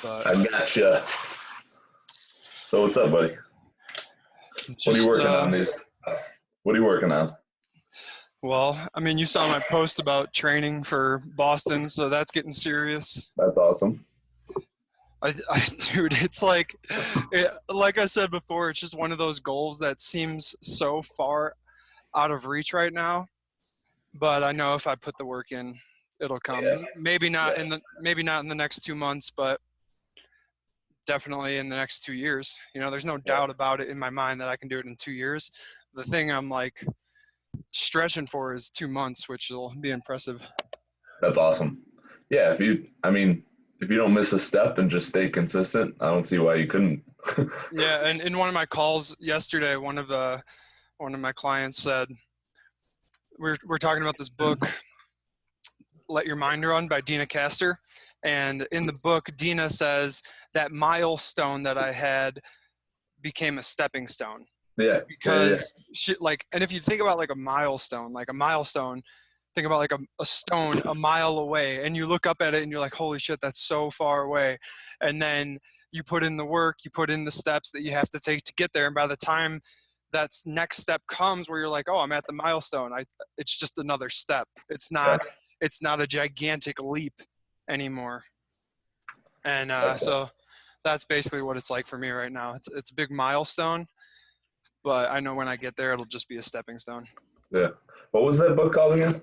But I gotcha. So what's up, buddy? What are you working on these? What are you working on? Well, I mean, you saw my post about training for Boston, so that's getting serious. That's awesome. Dude, it's like I said before, it's just one of those goals that seems so far out of reach right now. But I know if I put the work in, it'll come. Yeah. Maybe not in the next 2 months, but definitely in the next 2 years. You know, there's no doubt about it in my mind that I can do it in 2 years. The thing I'm like stretching for is 2 months, which will be impressive. That's awesome. Yeah, if you don't miss a step and just stay consistent, I don't see why you couldn't. Yeah, and in one of my calls yesterday, one of my clients said, we're talking about this book, Let Your Mind Run by Dina Castor. And in the book, Dina says that milestone that I had became a stepping stone. Yeah. Because and if you think about like a milestone, think about like a stone a mile away, and you look up at it and you're like, holy shit, that's so far away. And then you put in the work, you put in the steps that you have to take to get there. And by the time that next step comes where you're like, oh, I'm at the milestone, it's just another step. It's not a gigantic leap anymore. And so that's basically what it's like for me right now. It's a big milestone, but I know when I get there, it'll just be a stepping stone. Yeah. What was that book called again?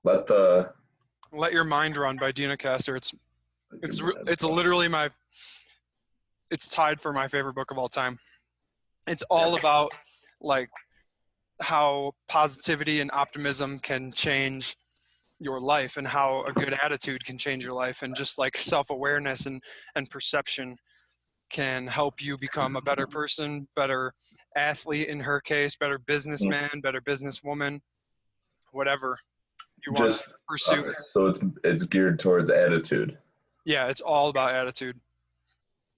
Let Your Mind Run by Dina Castor. It's literally it's tied for my favorite book of all time. It's all about like how positivity and optimism can change your life, and how a good attitude can change your life, and just like self-awareness and perception can help you become a better person, better athlete in her case, better businessman, better businesswoman, whatever you want to pursue. So it's geared towards attitude. Yeah, it's all about attitude.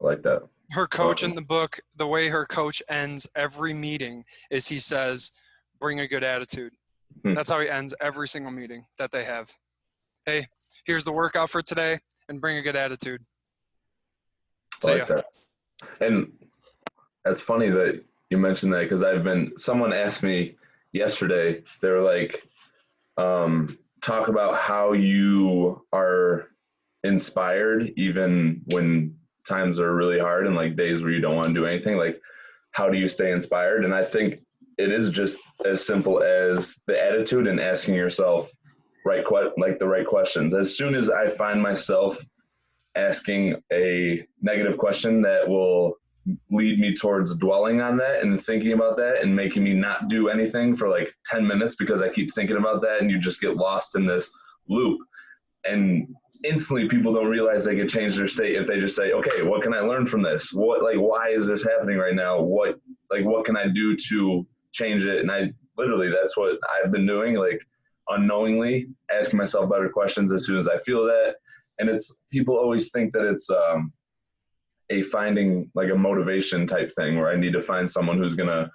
I like that. Her coach in the book, the way her coach ends every meeting is he says, bring a good attitude. That's how he ends every single meeting that they have. Hey, here's the workout for today, and bring a good attitude. So, that. And that's funny that you mentioned that, because someone asked me yesterday, they were like, talk about how you are inspired even when times are really hard and like days where you don't want to do anything. Like, how do you stay inspired? And I think it is just as simple as the attitude and asking yourself the right questions. As soon as I find myself asking a negative question that will lead me towards dwelling on that and thinking about that and making me not do anything for like 10 minutes because I keep thinking about that, and you just get lost in this loop. And instantly people don't realize they could change their state if they just say, okay, what can I learn from this? Why is this happening right now? What can I do to change it? And that's what I've been doing, like unknowingly asking myself better questions as soon as I feel that. And people always think that it's a finding like a motivation type thing where I need to find someone who's going to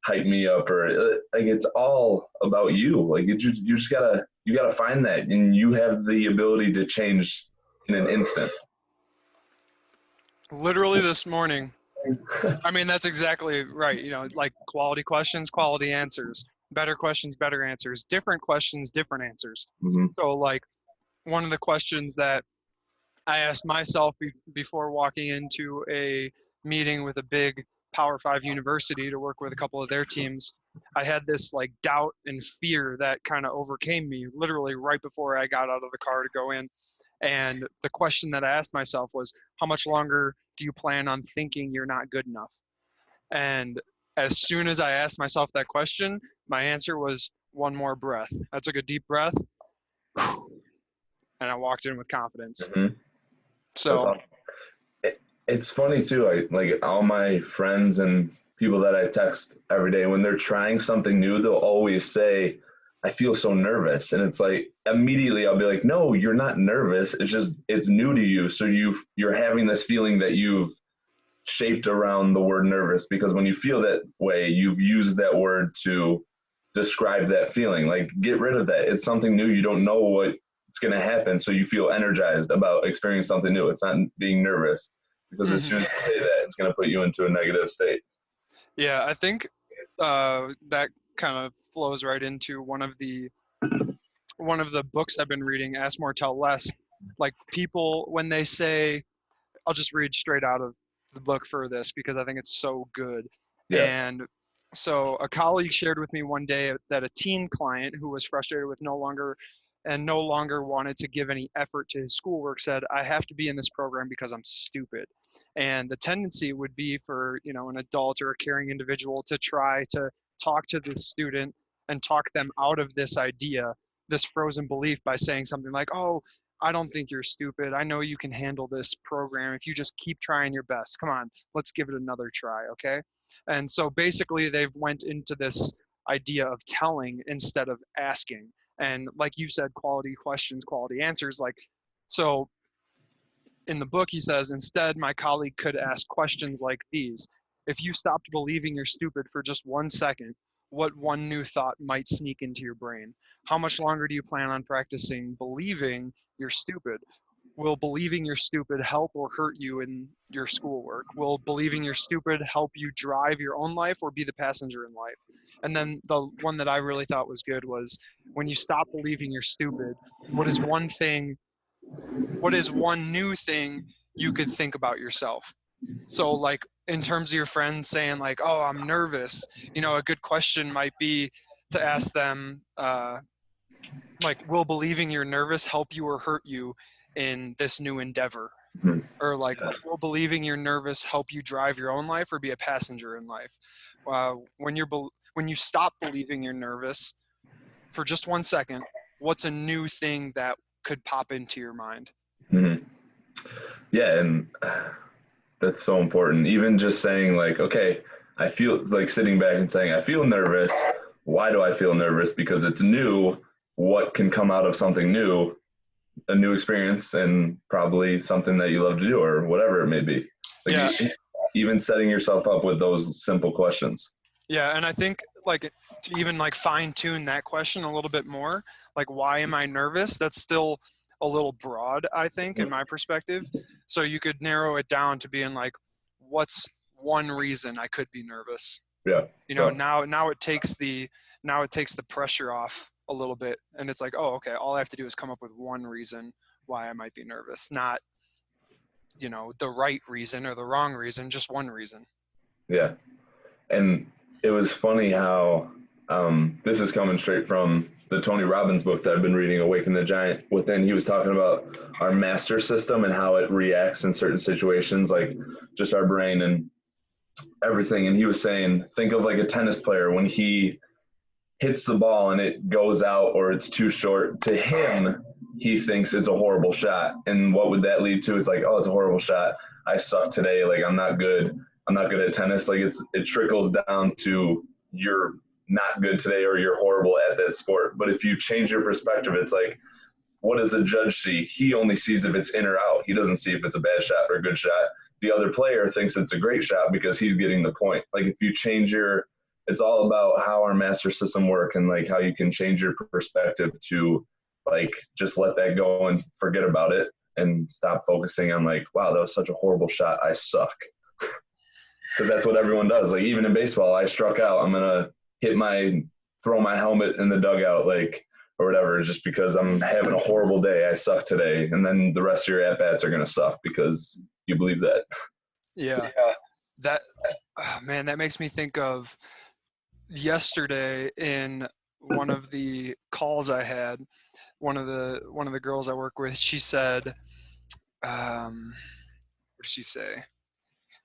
hype me up, or like it's all about you. Like you just gotta find that, and you have the ability to change in an instant. Literally this morning. I mean, that's exactly right. You know, like quality questions, quality answers, better questions, better answers, different questions, different answers. Mm-hmm. So like one of the questions that I asked myself before walking into a meeting with a big Power 5 university to work with a couple of their teams, I had this like doubt and fear that kind of overcame me literally right before I got out of the car to go in. And the question that I asked myself was, how much longer do you plan on thinking you're not good enough? And as soon as I asked myself that question, my answer was one more breath. I took a deep breath and I walked in with confidence. Mm-hmm. So it's funny too. Like all my friends and people that I text every day, when they're trying something new, they'll always say, I feel so nervous. And it's like, immediately I'll be like, no, you're not nervous. It's new to you. So you're having this feeling that you've shaped around the word nervous, because when you feel that way, you've used that word to describe that feeling. Like, get rid of that. It's something new. You don't know what it's it's going to happen. So you feel energized about experiencing something new. It's not being nervous, because as soon as you say that, it's going to put you into a negative state. Yeah, I think that kind of flows right into one of the books I've been reading, Ask More, Tell Less. Like people, when they say, I'll just read straight out of the book for this because I think it's so good. Yeah. And so a colleague shared with me one day that a teen client who was frustrated with no longer wanted to give any effort to his schoolwork said, I have to be in this program because I'm stupid. And the tendency would be for, an adult or a caring individual to try to talk to this student and talk them out of this idea, this frozen belief, by saying something like, oh, I don't think you're stupid. I know you can handle this program if you just keep trying your best. Come on, let's give it another try, okay? And so basically they've went into this idea of telling instead of asking. And like you said, quality questions, quality answers. Like, so in the book, he says, instead, my colleague could ask questions like these. If you stopped believing you're stupid for just 1 second, what one new thought might sneak into your brain? How much longer do you plan on practicing believing you're stupid? Will believing you're stupid help or hurt you in your schoolwork? Will believing you're stupid help you drive your own life or be the passenger in life? And then the one that I really thought was good was, when you stop believing you're stupid, what is one new thing you could think about yourself? So like in terms of your friends saying like, oh, I'm nervous, a good question might be to ask them, like, will believing you're nervous help you or hurt you in this new endeavor? Mhm. Or like, Yeah. will believing you're nervous help you drive your own life or be a passenger in life? When you stop believing you're nervous for just 1 second, what's a new thing that could pop into your mind? Mhm. Yeah, and that's so important. Even just saying like, okay, I feel like sitting back and saying, I feel nervous. Why do I feel nervous? Because it's new. What can come out of something new, a new experience, and probably something that you love to do or whatever it may be. Like Yeah, even setting yourself up with those simple questions. yeah, and I think like to even like fine tune that question a little bit more, like why am I nervous? That's still a little broad, I think, in my perspective. So you could narrow it down to being like, what's one reason I could be nervous? Yeah. Yeah. Now it takes the pressure off a little bit, and it's like, oh, okay, all I have to do is come up with one reason why I might be nervous, not the right reason or the wrong reason, just one reason. Yeah. And it was funny how this is coming straight from the Tony Robbins book that I've been reading, Awaken the Giant Within. He was talking about our master system and how it reacts in certain situations, like just our brain and everything. And he was saying, think of like a tennis player when he hits the ball and it goes out or it's too short. To him, he thinks it's a horrible shot. And what would that lead to? It's like, oh, it's a horrible shot. I suck today. Like I'm not good. I'm not good at tennis. Like it trickles down to you're not good today or you're horrible at that sport. But if you change your perspective, it's like, what does the judge see? He only sees if it's in or out. He doesn't see if it's a bad shot or a good shot. The other player thinks it's a great shot because he's getting the point. Like if you change it's all about how our master system work and like how you can change your perspective to like just let that go and forget about it and stop focusing on like, wow, that was such a horrible shot. I suck. Because that's what everyone does. Like even in baseball, I struck out. I'm gonna throw my helmet in the dugout, like or whatever, just because I'm having a horrible day. I suck today, and then the rest of your at bats are gonna suck because you believe that. Yeah, that man, that makes me think of yesterday in one of the calls I had. One of the girls I work with, she said, what did she say?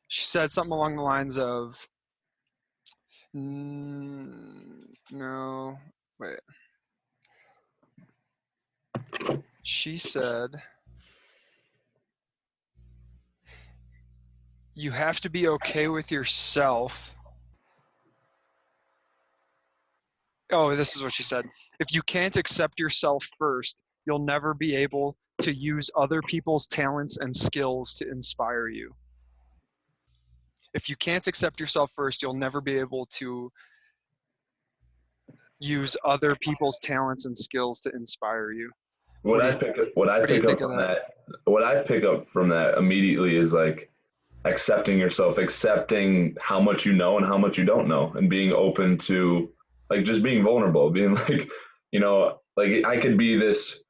She said something along the lines of, no, wait. She said, you have to be okay with yourself. Oh, this is what she said. If you can't accept yourself first, you'll never be able to use other people's talents and skills to inspire you. If you can't accept yourself first, you'll never be able to use other people's talents and skills to inspire you. What What do I you pick what I what do you pick up think of from that? that what I pick up from that immediately is like accepting yourself, accepting how much you know and how much you don't know, and being open to like just being vulnerable, being like, like I could be this.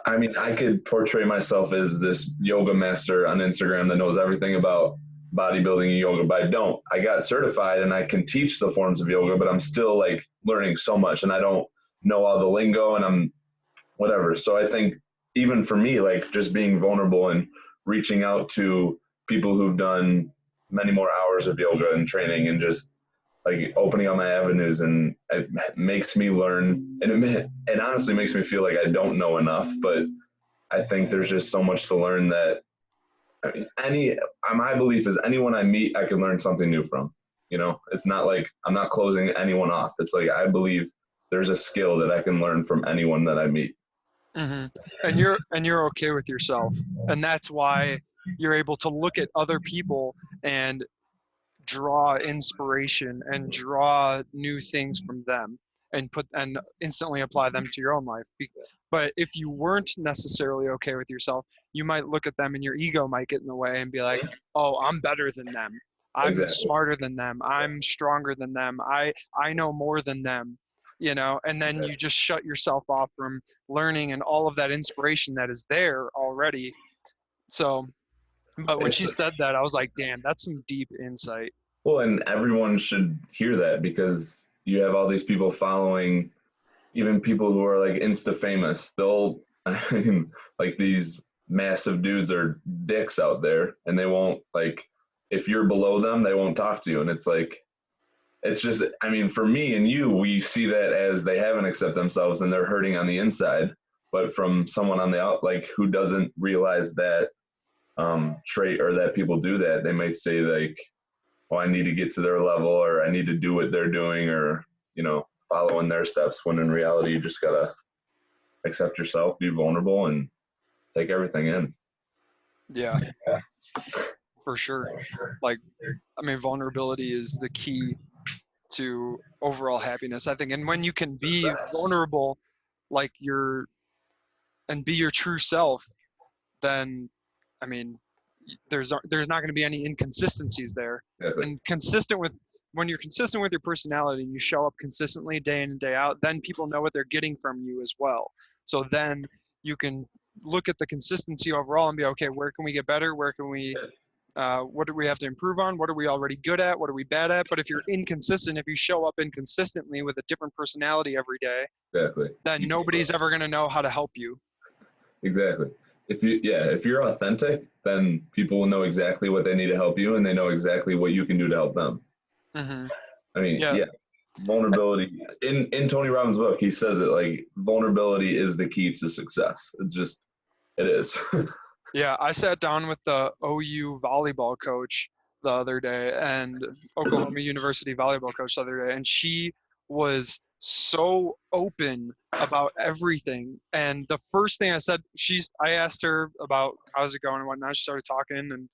I mean, I could portray myself as this yoga master on Instagram that knows everything about bodybuilding and yoga, but I don't. I got certified and I can teach the forms of yoga, but I'm still like learning so much and I don't know all the lingo and I'm whatever. So I think even for me, like just being vulnerable and reaching out to people who've done many more hours of yoga and training and just like opening up my avenues and it makes me learn and it honestly makes me feel like I don't know enough, but I think there's just so much to learn that I mean, my belief is anyone I meet, I can learn something new from. It's not like I'm not closing anyone off. It's like I believe there's a skill that I can learn from anyone that I meet. Hmm. And you're okay with yourself, and that's why you're able to look at other people and draw inspiration and draw new things from them and instantly apply them to your own life. But if you weren't necessarily okay with yourself, you might look at them and your ego might get in the way and be like, "Oh, I'm better than them. I'm Exactly. smarter than them. I'm stronger than them. I know more than them." And then you just shut yourself off from learning and all of that inspiration that is there already. So, but when It's she said that, I was like, "Damn, that's some deep insight." Well, and everyone should hear that because you have all these people following, even people who are like insta famous. I mean, like these massive dudes are dicks out there, and they won't like if you're below them, they won't talk to you, and it's like it's just. I mean, for me and you, we see that as they haven't accepted themselves and they're hurting on the inside. But from someone on the out, like who doesn't realize that trait or that people do that, they may say like, well, I need to get to their level or I need to do what they're doing or, follow in their steps when in reality you just gotta accept yourself, be vulnerable and take everything in. Yeah, for sure. Like, I mean, vulnerability is the key to overall happiness, I think. And when you can be Success. vulnerable, like and be your true self, then, I mean, there's not going to be any inconsistencies there. Exactly. And when you're consistent with your personality and you show up consistently day in and day out, then people know what they're getting from you as well. So then you can look at the consistency overall and be okay, where can we get better? Where can we what do we have to improve on? What are we already good at? What are we bad at? But if you're inconsistent, if you show up inconsistently with a different personality every day, Exactly. then nobody's ever going to know how to help you. Exactly. If you're authentic, then people will know exactly what they need to help you and they know exactly what you can do to help them. Hmm. I mean, Yeah. yeah, vulnerability in Tony Robbins' book, he says it like vulnerability is the key to success. It is. Yeah. I sat down with the OU volleyball coach the other day and Oklahoma University volleyball coach the other day, and she was so open about everything. And the first thing I asked her about how's it going and whatnot. She started talking, and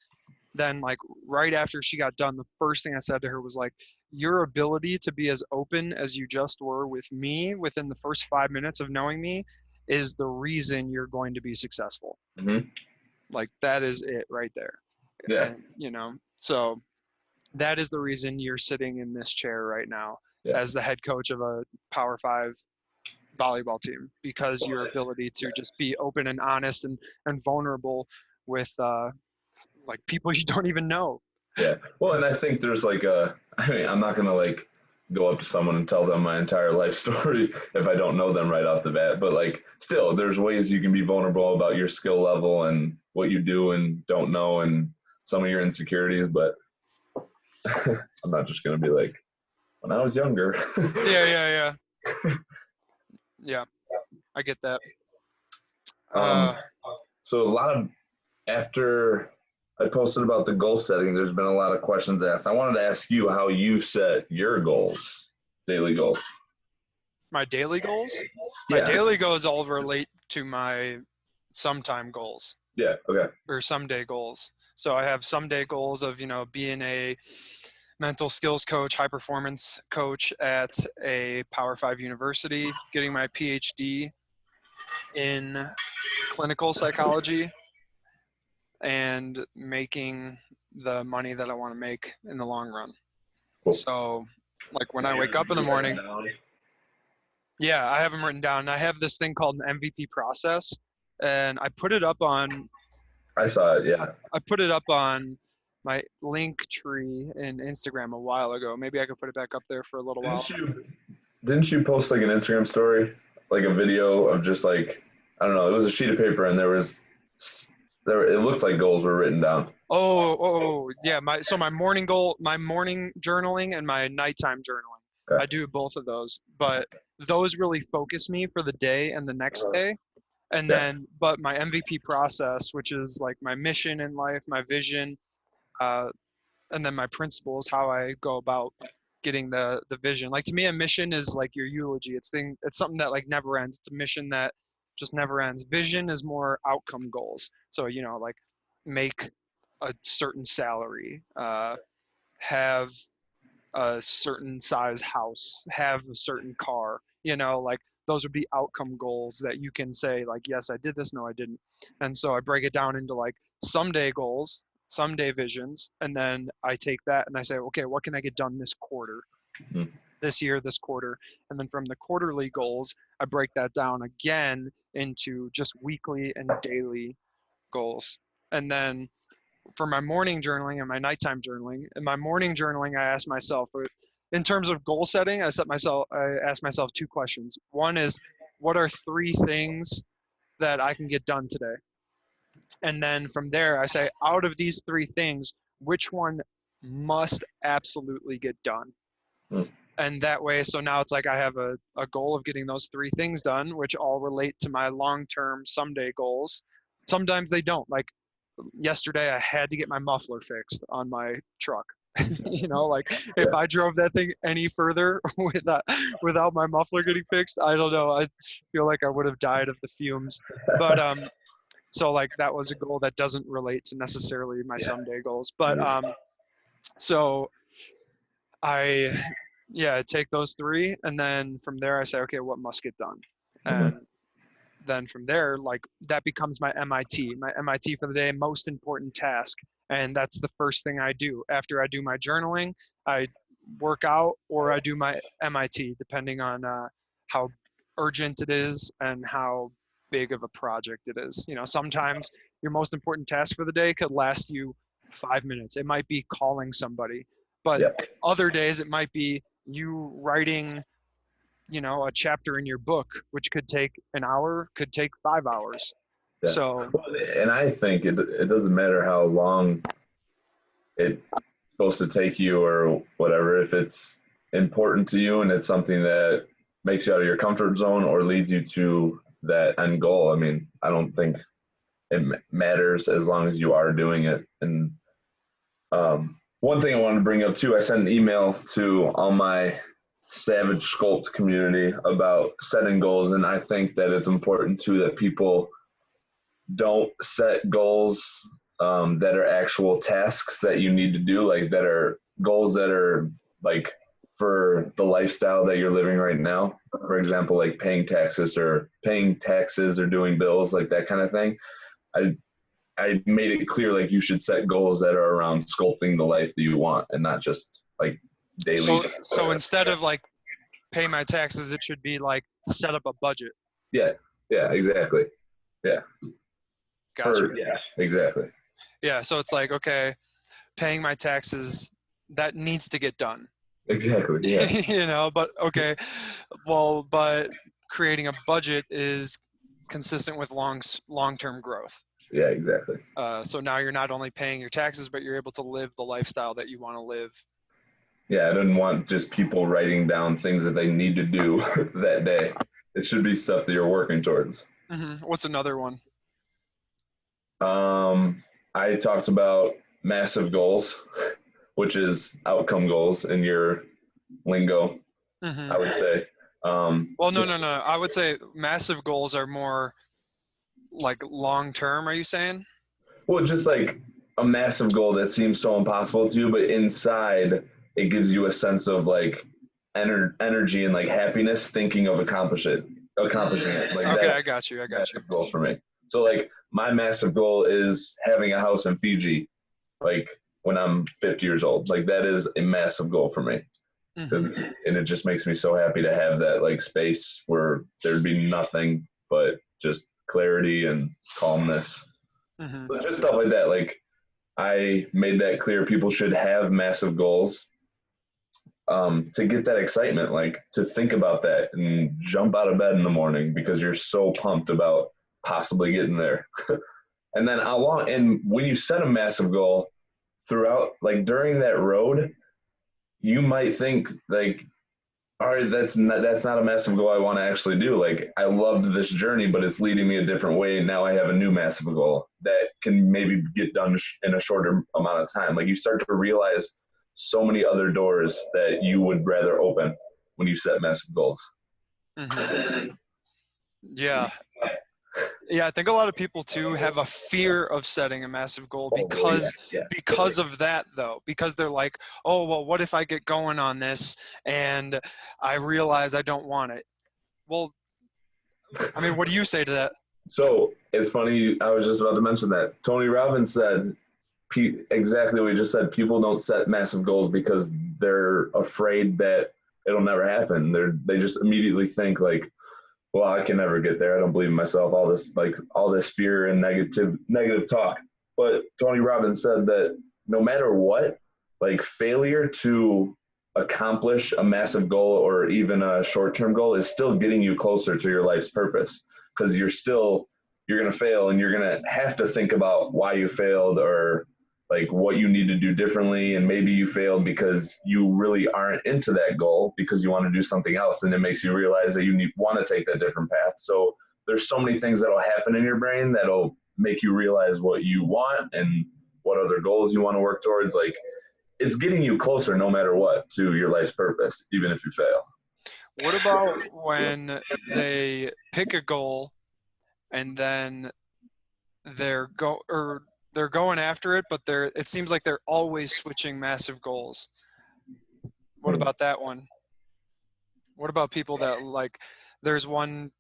then like right after she got done, the first thing I said to her was like, your ability to be as open as you just were with me within the first 5 minutes of knowing me is the reason you're going to be successful. Mm-hmm. Like that is it right there. Yeah. And so that is the reason you're sitting in this chair right now Yeah. as the head coach of a Power 5 volleyball team, because your ability to just be open and honest and vulnerable with like people you don't even know. Yeah. Well, and I think there's I mean, I'm not going to like go up to someone and tell them my entire life story if I don't know them right off the bat. But like, still, there's ways you can be vulnerable about your skill level and what you do and don't know and some of your insecurities. But I'm not just going to be like, when I was younger. Yeah. Yeah, I get that. um, Uh, so a lot of after I posted about the goal setting, there's been a lot of questions asked. I wanted to ask you how you set your goals, daily goals. my daily goals? My Yeah. daily goals all relate to my sometime goals Yeah. Okay. or someday goals. So I have someday goals of, being a mental skills coach, high performance coach at a Power 5 university, getting my PhD in clinical psychology and making the money that I want to make in the long run. Cool. So like when I wake up in the morning, yeah, I have them written down. I have this thing called an MVP process, and I put it up on. I saw it. Yeah. I put it up on my link tree in Instagram a while ago. Maybe I could put it back up there for a little while. Didn't you post like an Instagram story, like a video of just like, I don't know, it was a sheet of paper and it looked like goals were written down. Yeah. My morning goal, my morning journaling and my nighttime journaling. Okay. I do both of those, but those really focus me for the day and the next day. And then, but my MVP process, which is like my mission in life, my vision, and then my principles, how I go about getting the vision. Like to me, a mission is like your eulogy. It's something that like never ends. It's a mission that just never ends. Vision is more outcome goals. So, you know, like make a certain salary, have a certain size house, have a certain car, you know, like those would be outcome goals that you can say like, yes, I did this. No, I didn't. And so I break it down into like someday goals, someday visions. And then I take that and I say, okay, what can I get done this quarter, this year, this quarter? And then from the quarterly goals, I break that down again into just weekly and daily goals. And then for my morning journaling and my nighttime journaling, in my morning journaling, I ask myself, in terms of goal setting, I ask myself two questions. One is, what are 3 things that I can get done today? And then from there, I say, out of these 3 things, which one must absolutely get done? And that way, so now it's like I have a goal of getting those 3 things done, which all relate to my long-term someday goals. Sometimes they don't. Like yesterday, I had to get my muffler fixed on my truck. You know, like if I drove that thing any further without my muffler getting fixed, I don't know. I feel like I would have died of the fumes. But so like that was a goal that doesn't relate to necessarily my someday goals. But so I take those 3, and then from there I say, okay, what must get done? And then from there, like that becomes my MIT for the day, most important task. And that's the first thing I do. After I do my journaling, I work out or I do my MIT, depending on how urgent it is and how big of a project it is. You know, sometimes your most important task for the day could last you 5 minutes. It might be calling somebody, but other days it might be you writing, you know, a chapter in your book, which could take an hour, could take 5 hours. Yeah. So, and I think it doesn't matter how long it's supposed to take you or whatever, if it's important to you and it's something that makes you out of your comfort zone or leads you to that end goal. I mean, I don't think it matters as long as you are doing it. And one thing I wanted to bring up too, I sent an email to all my Savage Sculpt community about setting goals, and I think that it's important too that people don't set goals that are actual tasks that you need to do, like that are goals that are like for the lifestyle that you're living right now. For example, like paying taxes or doing bills, like that kind of thing. I made it clear like you should set goals that are around sculpting the life that you want and not just like daily. So instead of like pay my taxes, it should be like set up a budget. Yeah, exactly. Yeah. Gotcha. Exactly. Yeah, so it's like, okay, paying my taxes, that needs to get done. Exactly, yeah. You know, but okay, well, but creating a budget is consistent with long-term growth. Yeah, exactly. So now you're not only paying your taxes, but you're able to live the lifestyle that you want to live. Yeah, I didn't want just people writing down things that they need to do that day. It should be stuff that you're working towards. What's another one? I talked about massive goals, which is outcome goals in your lingo, I would say. Well, no. I would say massive goals are more like long-term, are you saying? Well, just like a massive goal that seems so impossible to you, but inside it gives you a sense of like energy and like happiness thinking of accomplishing accomplishing it. Like Okay, that's I got you. a massive goal for me. So like my massive goal is having a house in Fiji, like when I'm 50 years old. Like that is a massive goal for me. And it just makes me so happy to have that like space where there'd be nothing but just clarity and calmness. So just stuff like that. Like I made that clear. People should have massive goals to get that excitement, like to think about that and jump out of bed in the morning because you're so pumped about possibly getting there. And then and when you set a massive goal throughout, like during that road, you might think like, all right, that's not a massive goal I want to actually do. Like I loved this journey, but it's leading me a different way. Now I have a new massive goal that can maybe get done in a shorter amount of time. Like you start to realize so many other doors that you would rather open when you set massive goals. Yeah. Yeah, I think a lot of people too have a fear of setting a massive goal because of that though. Because they're like, "Oh, well, what if I get going on this and I realize I don't want it?" Well, I mean, what do you say to that? So it's funny. I was just about to mention that Tony Robbins said exactly what you just said. People don't set massive goals because they're afraid that it'll never happen. They just immediately think like, well, I can never get there. I don't believe in myself. All this fear and negative talk. But Tony Robbins said that no matter what, like failure to accomplish a massive goal or even a short-term goal is still getting you closer to your life's purpose, because you're going to fail and you're going to have to think about why you failed or like what you need to do differently. And maybe you failed because you really aren't into that goal because you want to do something else. And it makes you realize that you want to take that different path. So there's so many things that'll happen in your brain that'll make you realize what you want and what other goals you want to work towards. Like it's getting you closer no matter what to your life's purpose, even if you fail. What about when they pick a goal and then they're going after it, but it seems like they're always switching massive goals? What about that one? What about people that like, there's one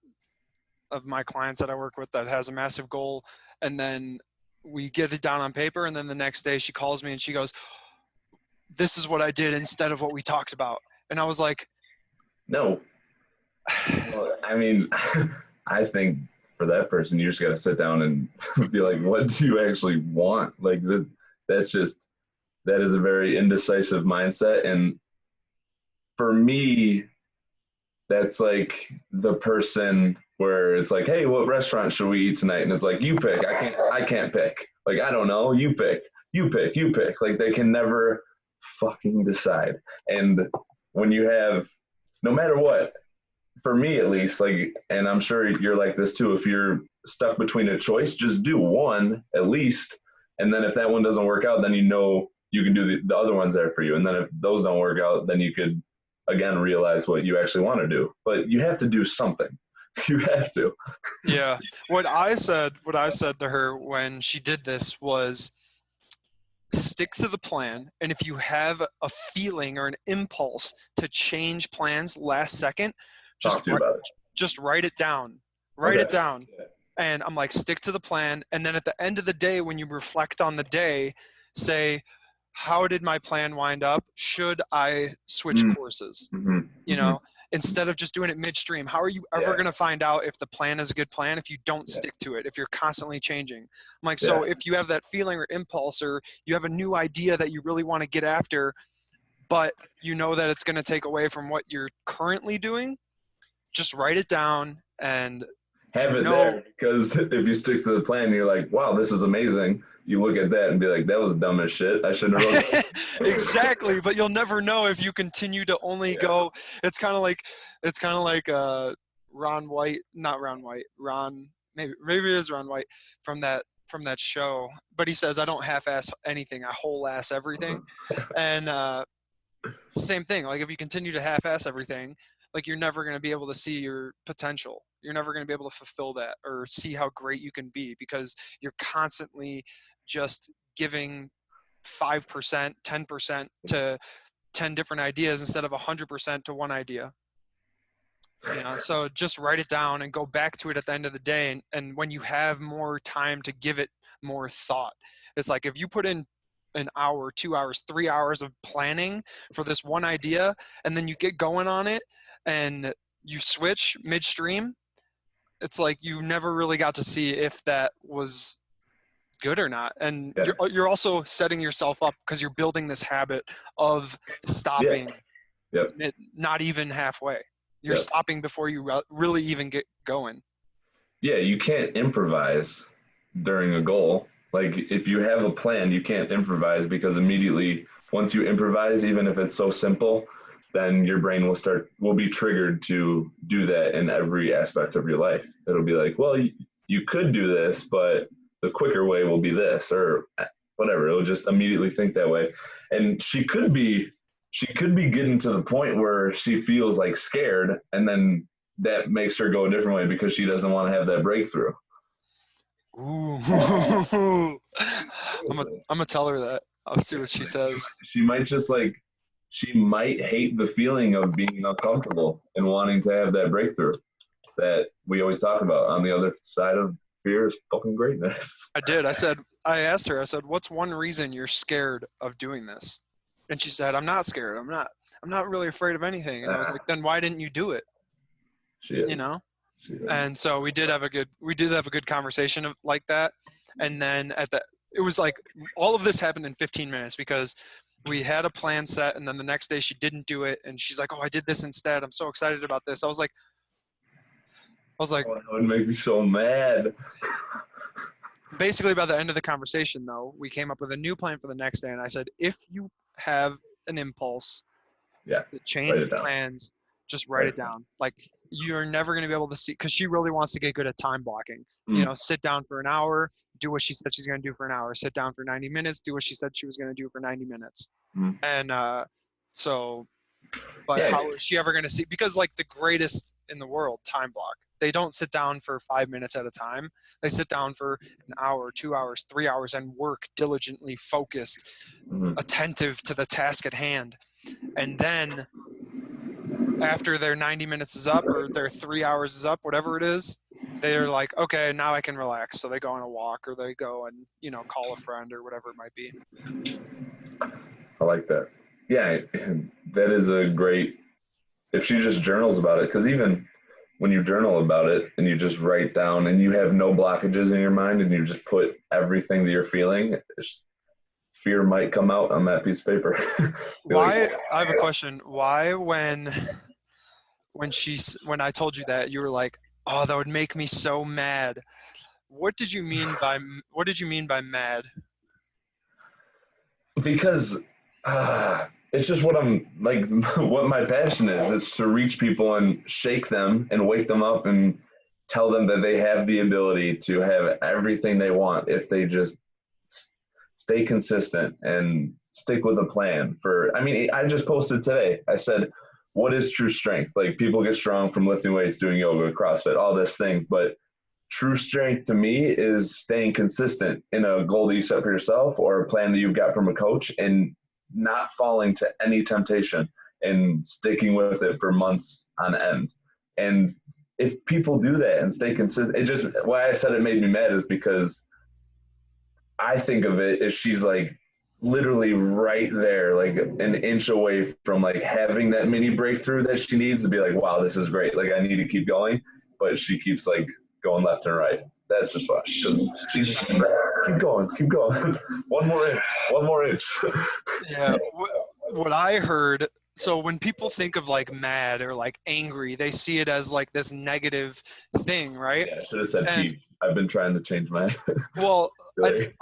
of my clients that I work with that has a massive goal, and then we get it down on paper, and then the next day she calls me and she goes, "This is what I did instead of what we talked about." And I was like, no. Well, I mean, I think for that person, you just got to sit down and be like, what do you actually want? Like that is a very indecisive mindset. And for me, that's like the person where it's like, hey, what restaurant should we eat tonight? And it's like, you pick. I can't pick. Like, I don't know. You pick. Like they can never fucking decide. And when you have, no matter what, for me at least, like, and I'm sure you're like this too, if you're stuck between a choice, just do one at least. And then if that one doesn't work out, then you know you can do the other ones there for you. And then if those don't work out, then you could again realize what you actually want to do. But you have to do something. You have to. Yeah. What I said to her when she did this was, stick to the plan, and if you have a feeling or an impulse to change plans last second, just write it down. Write it down. And I'm like, stick to the plan. And then at the end of the day, when you reflect on the day, say, how did my plan wind up? Should I switch courses? You know, instead of just doing it midstream. How are you ever going to find out if the plan is a good plan if you don't stick to it, if you're constantly changing? I'm like, so if you have that feeling or impulse, or you have a new idea that you really want to get after, but you know that it's going to take away from what you're currently doing, just write it down and have it there. Because if you stick to the plan, you're like, wow, this is amazing. You look at that and be like, that was dumb as shit. I shouldn't have wrote that. Exactly. But you'll never know if you continue to only go. It's kind of like Ron White, not Ron White, maybe it is Ron White from that show. But he says, I don't half-ass anything, I whole-ass everything. And it's the same thing. Like if you continue to half-ass everything, like you're never going to be able to see your potential. You're never going to be able to fulfill that or see how great you can be, because you're constantly just giving 5%, 10% to 10 different ideas instead of 100% to one idea. So just write it down and go back to it at the end of the day. And when you have more time to give it more thought, it's like if you put in an hour, 2 hours, 3 hours of planning for this one idea, and then you get going on it and you switch midstream, it's like you never really got to see if that was good or not. And Yeah. you're also setting yourself up because you're building this habit of stopping not even halfway. You're stopping before you really even get going. Yeah, you can't improvise during a goal. Like if you have a plan, you can't improvise because immediately once you improvise, even if it's so simple, then your brain will be triggered to do that in every aspect of your life. It'll be like, well, you could do this, but the quicker way will be this or whatever. It'll just immediately think that way. And she could be getting to the point where she feels like scared, and then that makes her go a different way because she doesn't want to have that breakthrough. Ooh. I'm gonna tell her that. I'll see what she says. She might hate the feeling of being uncomfortable and wanting to have that breakthrough that we always talk about. On the other side of fear is fucking greatness. I asked her, what's one reason you're scared of doing this? And she said, I'm not scared. I'm not really afraid of anything. And I was like, then why didn't you do it? She is. She is. And so we did have a good conversation like that. And then it was like all of this happened in 15 minutes because we had a plan set, and then the next day she didn't do it, and she's like, oh, I did this instead. I'm so excited about this. I was like, oh, that would make me so mad. Basically, by the end of the conversation, though, we came up with a new plan for the next day, and I said, if you have an impulse to change plans, just write it down. Like, you're never going to be able to see, because she really wants to get good at time blocking. Sit down for an hour, do what she said she's going to do for an hour, sit down for 90 minutes, do what she said she was going to do for 90 minutes. And how is she ever going to see? Because like the greatest in the world time block. They don't sit down for 5 minutes at a time. They sit down for an hour, 2 hours, 3 hours and work diligently, focused, attentive to the task at hand. And then after their 90 minutes is up or their 3 hours is up, whatever it is, they're like, okay, now I can relax. So they go on a walk or they go and, call a friend or whatever it might be. I like that. Yeah, that is a great, if she just journals about it, because even when you journal about it and you just write down and you have no blockages in your mind and you just put everything that you're feeling, fear might come out on that piece of paper. I have a question. Why when I told you that, you were like, oh, that would make me so mad. What did you mean by mad? Because it's just what I'm like, what my passion is to reach people and shake them and wake them up and tell them that they have the ability to have everything they want if they just stay consistent and stick with a plan. I just posted today. I said, what is true strength? Like, people get strong from lifting weights, doing yoga, CrossFit, all this thing. But true strength to me is staying consistent in a goal that you set for yourself or a plan that you've got from a coach and not falling to any temptation and sticking with it for months on end. And if people do that and stay consistent, why I said it made me mad is because I think of it as she's like literally right there, like an inch away from like having that mini breakthrough that she needs to be like, wow, this is great. Like, I need to keep going. But she keeps like going left and right. That's just why. Because she's just keep going. one more inch. Yeah. What I heard, so when people think of like mad or like angry, they see it as like this negative thing, right? Yeah, I should have said peeved. I've been trying to change my well,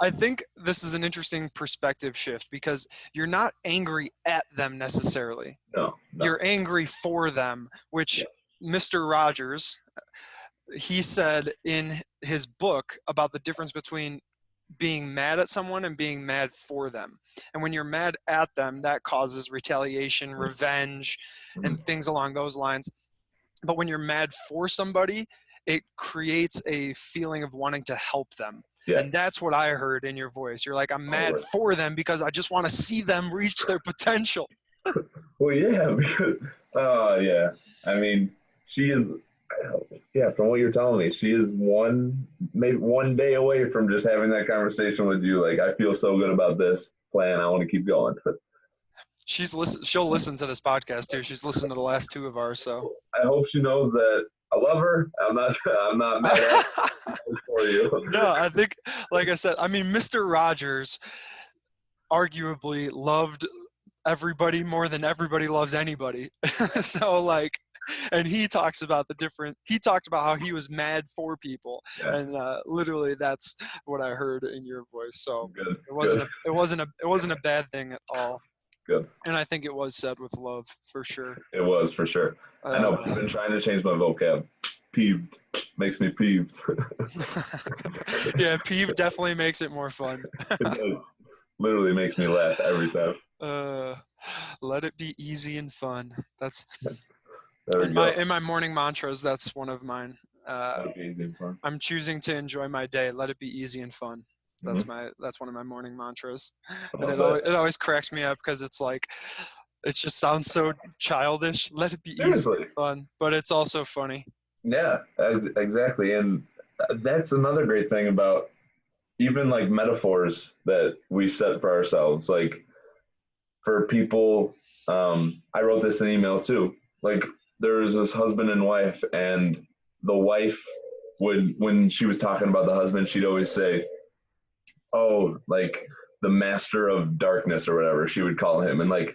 I think this is an interesting perspective shift because you're not angry at them necessarily. No. You're angry for them, which Mr. Rogers, he said in his book about the difference between being mad at someone and being mad for them. And when you're mad at them, that causes retaliation, revenge, and things along those lines. But when you're mad for somebody, it creates a feeling of wanting to help them. Yeah. And that's what I heard in your voice. You're like, I'm mad for them because I just want to see them reach their potential. Well, yeah. Yeah. I mean, she is, yeah, from what you're telling me, she is maybe one day away from just having that conversation with you. Like, I feel so good about this plan. I want to keep going. She'll listen to this podcast too. She's listened to the last two of ours, so. I hope she knows that I love her. I'm not mad at her for you. No, I think, like I said, I mean, Mr. Rogers arguably loved everybody more than everybody loves anybody. So like, and he talked about how he was mad for people. Yeah. And literally that's what I heard in your voice. So Good. It wasn't a bad thing at all. Good. And I think it was said with love for sure. It was for sure. I know I've been trying to change my vocab. Peeved makes me peeved. Yeah, peeved definitely makes it more fun. It does. Literally makes me laugh every time. Let it be easy and fun. That's in my morning mantras. That's one of mine. Let it be easy and fun. I'm choosing to enjoy my day. Let it be easy and fun. That's one of my morning mantras, and it always cracks me up because it's like, it just sounds so childish. Let it be easy and fun, but it's also funny. Yeah, exactly, and that's another great thing about even like metaphors that we set for ourselves. Like for people, I wrote this in email too. Like there's this husband and wife, and the wife would, when she was talking about the husband, she'd always say, oh, like the master of darkness or whatever she would call him. And like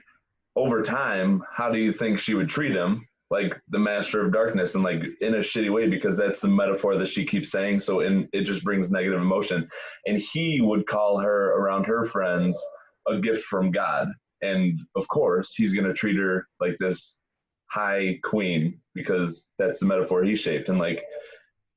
over time, how do you think she would treat him? Like the master of darkness, and like in a shitty way, because that's the metaphor that she keeps saying. So it just brings negative emotion. And he would call her around her friends a gift from God. And of course, he's going to treat her like this high queen, because that's the metaphor he shaped. And like,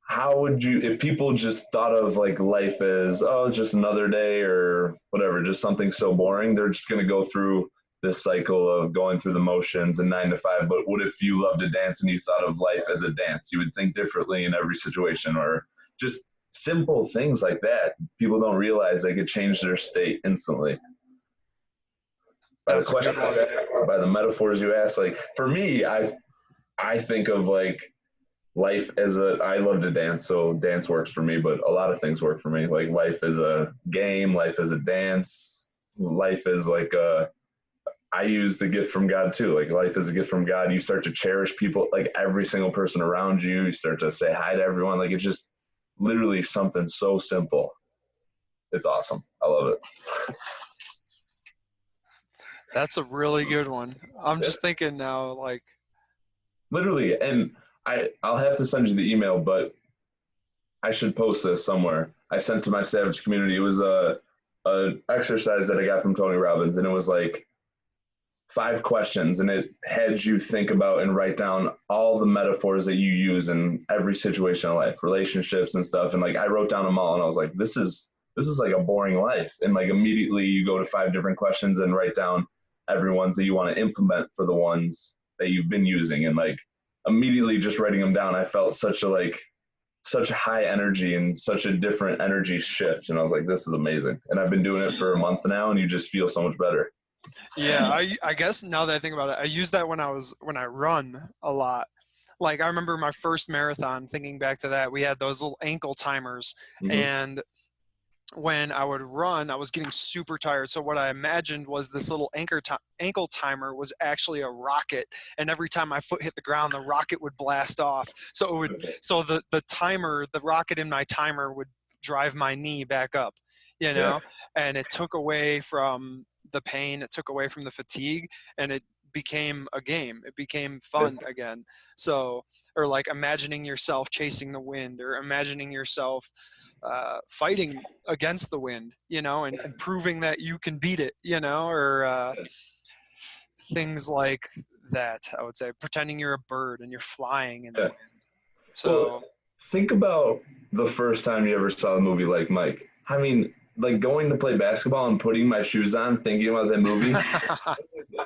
how would you, if people just thought of like life as, oh, just another day or whatever, just something so boring, they're just going to go through this cycle of going through the motions and 9 to 5. But what if you loved to dance and you thought of life as a dance? You would think differently in every situation, or just simple things like that. People don't realize they could change their state instantly. By the question you asked, by the metaphors you asked, like for me, I think of like life as I love to dance, so dance works for me, but a lot of things work for me. Like life is a game, life is a dance, life is like I use the gift from God too. Like life is a gift from God. You start to cherish people, like every single person around you. You start to say hi to everyone. Like it's just literally something so simple. It's awesome. I love it. That's a really good one. I'm just thinking now, like literally, and I'll have to send you the email, but I should post this somewhere. I sent to my Savage community. It was a exercise that I got from Tony Robbins, and it was like 5 questions, and it had you think about and write down all the metaphors that you use in every situation in life, relationships and stuff. And like I wrote down them all, and I was like, this is like a boring life. And like immediately you go to 5 different questions and write down every ones that you want to implement for the ones that you've been using. And like immediately just writing them down, I felt such a high energy and such a different energy shift. And I was like, this is amazing. And I've been doing it for a month now, and you just feel so much better. Yeah, I guess now that I think about it, I use that when I run a lot. Like I remember my first marathon, thinking back to that, we had those little ankle timers. And when I would run, I was getting super tired. So what I imagined was this little ankle timer was actually a rocket. And every time my foot hit the ground, the rocket would blast off. So the rocket in my timer would drive my knee back up, and it took away from the pain, it took away from the fatigue, and it became a game. It became fun again. So, or like imagining yourself chasing the wind, or imagining yourself fighting against the wind, and proving that you can beat it, or things like that. I would say pretending you're a bird and you're flying in the wind. So well, think about the first time you ever saw a movie like Mike. I mean, like going to play basketball and putting my shoes on, thinking about that movie,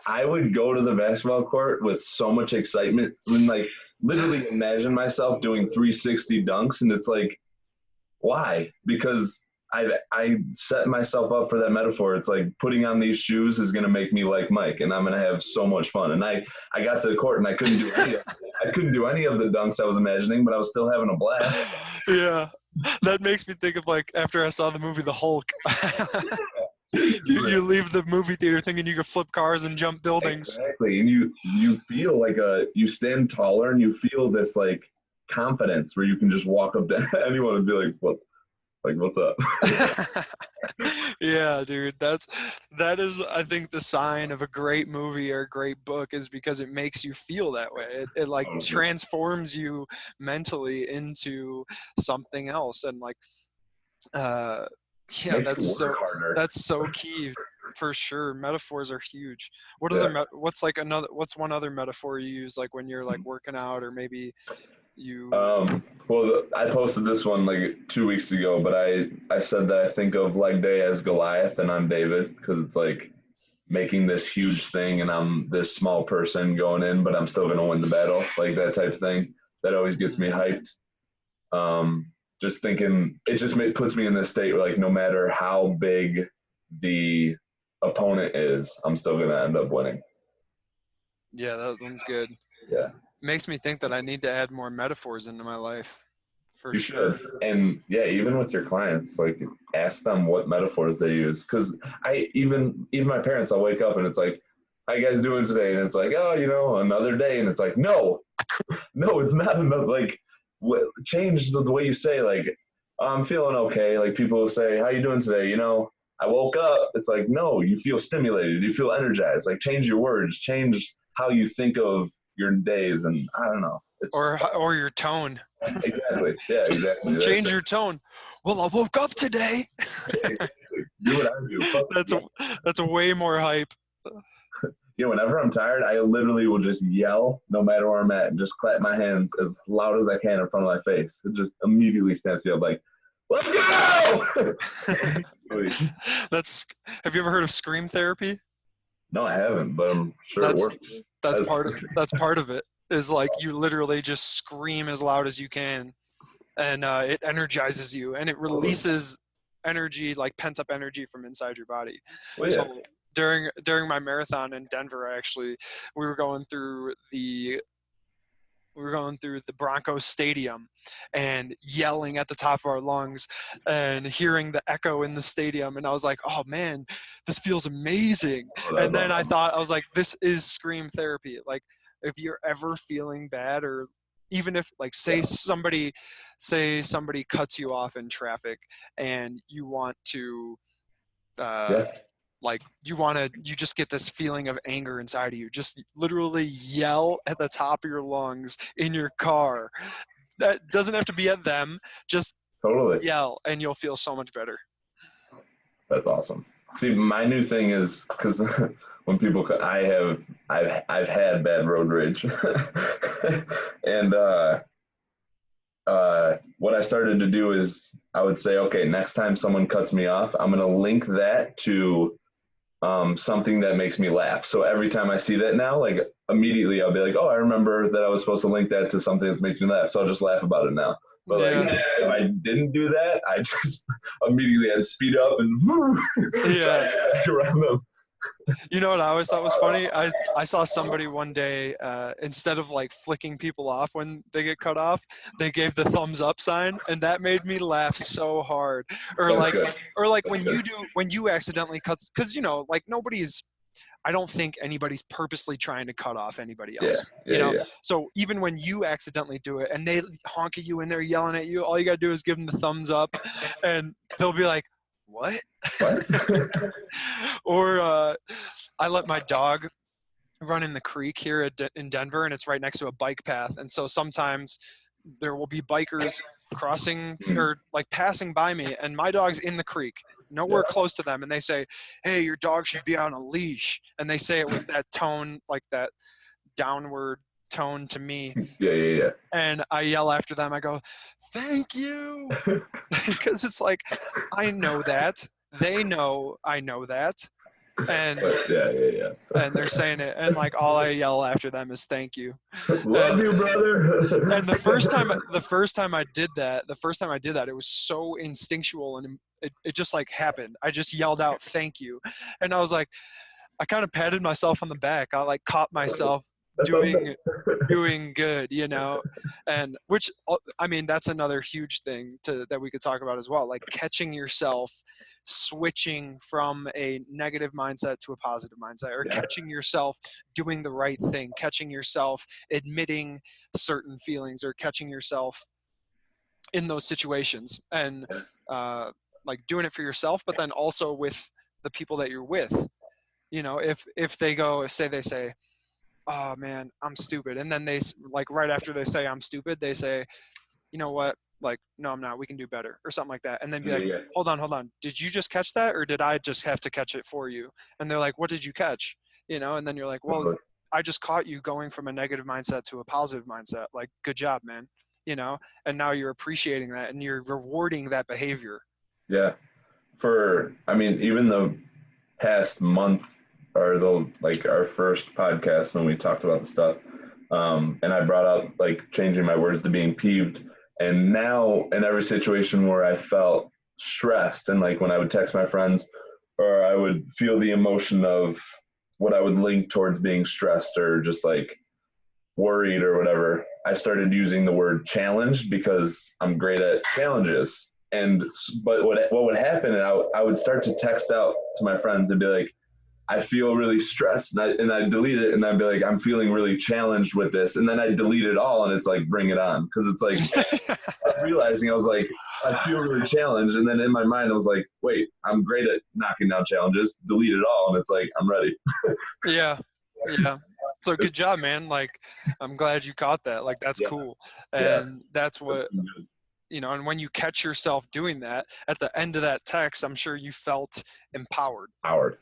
I would go to the basketball court with so much excitement and like literally imagine myself doing 360 dunks. And it's like, why? Because I set myself up for that metaphor. It's like putting on these shoes is going to make me like Mike, and I'm going to have so much fun. And I got to the court and I couldn't do any of the dunks I was imagining, but I was still having a blast. Yeah, that makes me think of like after I saw the movie The Hulk. You leave the movie theater thinking you could flip cars and jump buildings. Exactly, and you feel like you stand taller and you feel this like confidence where you can just walk up to anyone and be like, "What? Like, what's up?" Yeah, dude, that is, I think, the sign of a great movie or a great book is because it makes you feel that way. It like transforms you mentally into something else, and like, yeah, that's so key for sure. Metaphors are huge. What's one other metaphor you use, like when you're like working out, or maybe you well, I posted this one like 2 weeks ago, but I said that I think of leg day as Goliath and I'm David, because it's like making this huge thing and I'm this small person going in, but I'm still going to win the battle, like that type of thing. That always gets me hyped. Just thinking, it just puts me in this state where like no matter how big the opponent is, I'm still going to end up winning. Yeah, that one's good. Yeah. Makes me think that I need to add more metaphors into my life. For you sure. Should. And yeah, even with your clients, like ask them what metaphors they use. Because even my parents, I'll wake up and it's like, "How you guys doing today?" And it's like, "Oh, another day." And it's like, no, it's not another. Like, change the way you say. Like, "I'm feeling okay." Like people will say, "How you doing today?" I woke up. It's like, no, you feel stimulated. You feel energized. Like change your words. Change how you think of your days, and I don't know. Or your tone. Exactly. Yeah, just exactly. Change your tone. Well, I woke up today. Exactly. Do what I do. That's a way more hype. Whenever I'm tired, I literally will just yell no matter where I'm at and just clap my hands as loud as I can in front of my face. It just immediately stands me up like, "Let's go!" Have you ever heard of scream therapy? No, I haven't, but I'm sure it works. That's part of it. Is like you literally just scream as loud as you can, and it energizes you, and it releases energy, like pent up energy from inside your body. Well, yeah. So during my marathon in Denver, actually, we were going through the Broncos stadium and yelling at the top of our lungs and hearing the echo in the stadium. And I was like, oh man, this feels amazing. And then I was like, this is scream therapy. Like if you're ever feeling bad, or even if like say somebody cuts you off in traffic and you want to like you just get this feeling of anger inside of you, just literally yell at the top of your lungs in your car. That doesn't have to be at them, just totally yell and you'll feel so much better. That's awesome. See, my new thing is, because when people I've had bad road rage and what I started to do is I would say, okay, next time someone cuts me off, I'm going to link that to something that makes me laugh. So every time I see that now, like immediately I'll be like, oh, I remember that I was supposed to link that to something that makes me laugh. So I'll just laugh about it now. But like, if I didn't do that, I just immediately I'd speed up and try to get around them. You know what I always thought was funny? I saw somebody one day, instead of like flicking people off when they get cut off, they gave the thumbs up sign, and that made me laugh so hard. Or when you accidentally cut, because like I don't think anybody's purposely trying to cut off anybody else. Yeah. So even when you accidentally do it and they honk at you and they're yelling at you, all you gotta do is give them the thumbs up, and they'll be like, what? Or I let my dog run in the creek here in Denver, and it's right next to a bike path. And so sometimes there will be bikers crossing or like passing by me, and my dog's in the creek, nowhere close to them. And they say, hey, your dog should be on a leash. And they say it with that tone, like that downward tone to me. Yeah. And I yell after them. I go, thank you. Because it's like, I know that. They know I know that. And yeah. And they're saying it, and like all I yell after them is thank you. Love you, brother. And the first time I did that, it was so instinctual, and it just like happened. I just yelled out, "Thank you." And I was like, I kind of patted myself on the back. I like caught myself That's doing awesome. good, and which, I mean, that's another huge thing that we could talk about as well, like catching yourself switching from a negative mindset to a positive mindset, or Yeah. catching yourself doing the right thing, catching yourself admitting certain feelings, or catching yourself in those situations, and like doing it for yourself, but then also with the people that you're with. If they say, "Oh man, I'm stupid," and then they, like, right after they say I'm stupid, they say, "You know what, like, no, I'm not, we can do better," or something like that, and then be Yeah, like, yeah. hold on, did you just catch that, or did I just have to catch it for you? And they're like, what did you catch? And then you're like, well, Totally. I just caught you going from a negative mindset to a positive mindset. Like, good job, man. And now you're appreciating that, and you're rewarding that behavior. Yeah. I mean, even the past month, or the like our first podcast when we talked about the stuff, and I brought up like changing my words to being peeved. And now in every situation where I felt stressed, and like when I would text my friends, or I would feel the emotion of what I would link towards being stressed or just like worried or whatever, I started using the word challenge because I'm great at challenges. But what would happen, and I would start to text out to my friends and be like, I feel really stressed, and I delete it, and I'd be like, I'm feeling really challenged with this, and then I delete it all, and it's like, bring it on, because it's like I'm realizing I was like, I feel really challenged, and then in my mind I was like, wait, I'm great at knocking down challenges, delete it all, and it's like, I'm ready. Yeah. Yeah. So good job, man. Like, I'm glad you caught that. Like, that's Yeah, cool. yeah, And that's what, and when you catch yourself doing that at the end of that text, I'm sure you felt empowered. Howard.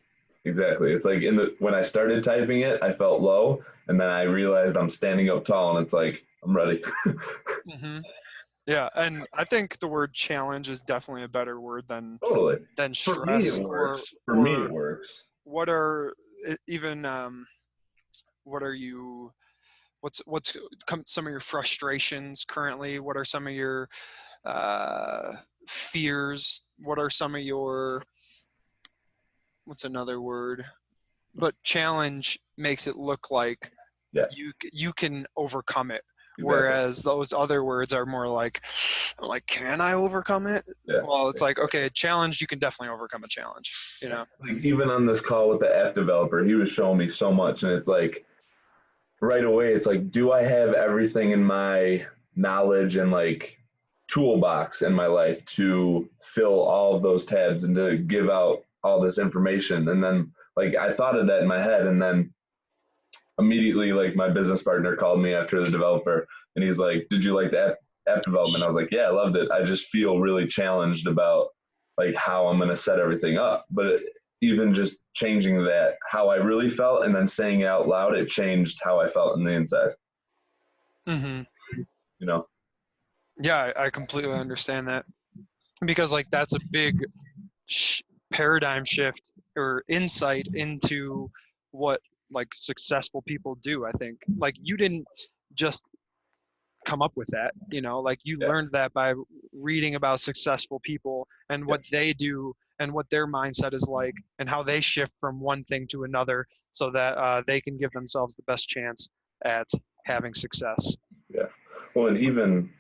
Exactly. It's like when I started typing it, I felt low, and then I realized I'm standing up tall, and it's like I'm ready. Hmm. Yeah. And I think the word challenge is definitely a better word Totally. than For me, stress, it or, works. For me, it works. what are even, what are you, what's some of your frustrations currently? What are some of your uh, fears? What are some of your, what's another word? But challenge makes it look like Yeah, you can overcome it, exactly. whereas those other words are more like, can I overcome it? Yeah. Well, it's like, okay, a challenge, you can definitely overcome a challenge. Like even on this call with the app developer, he was showing me so much, and it's like right away, it's like, do I have everything in my knowledge and like toolbox in my life to fill all of those tabs and to give out all this information? And then like I thought of that in my head, and then immediately like my business partner called me after the developer, and he's like, did you like the app development? I was like, yeah, I loved it. I just feel really challenged about like how I'm going to set everything up. But even just changing that, how I really felt, and then saying it out loud, it changed how I felt in the inside, Hmm. you know? Yeah, I completely understand that, because like that's a big sh- paradigm shift or insight into what like successful people do. I think, like, you didn't just come up with that, like, you Yeah. learned that by reading about successful people and Yeah. what they do and what their mindset is like, and how they shift from one thing to another, so that they can give themselves the best chance at having success. Yeah. Well, and even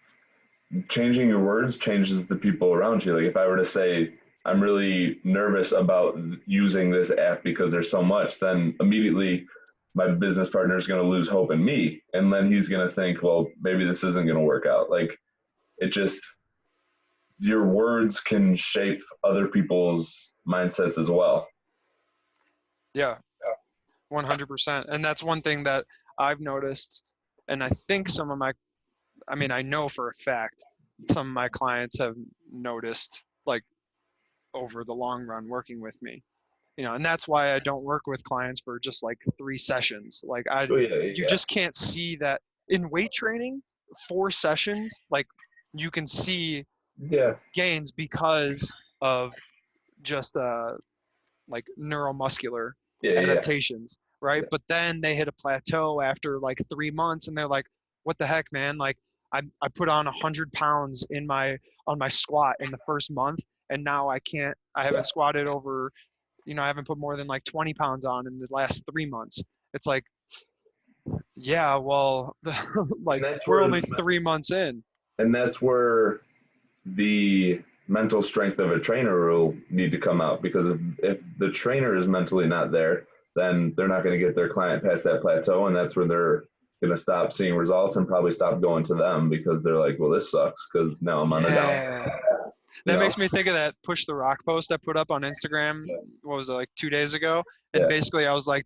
changing your words changes the people around you. Like if I were to say, I'm really nervous about using this app because there's so much, then immediately my business partner is going to lose hope in me. And then he's going to think, well, maybe this isn't going to work out. Like it just, your words can shape other people's mindsets as well. Yeah, 100%. And that's one thing that I've noticed, and I think I mean, I know for a fact some of my clients have noticed, like, over the long run working with me. And that's why I don't work with clients for just like 3 sessions. Like, Oh, yeah, you yeah, just can't see that in weight training. 4 sessions, like, you can see yeah, gains because of just like neuromuscular yeah, yeah, adaptations, right? yeah, But then they hit a plateau after like 3 months, and they're like, "What the heck, man? Like, I put on 100 pounds on my squat in the first month, and now I haven't squatted over, I haven't put more than like 20 pounds on in the last 3 months. It's like, yeah, well, And like that's we're where only 3 months in. the mental strength of a trainer will need to come out, because if the trainer is mentally not there, then they're not going to get their client past that plateau, and that's where they're going to stop seeing results and probably stop going to them, because they're like, well, this sucks because now I'm on a down. Yeah. You That know? makes me think of that push the rock post I put up on Instagram. What was it, like 2 days ago? And Yeah. basically I was like,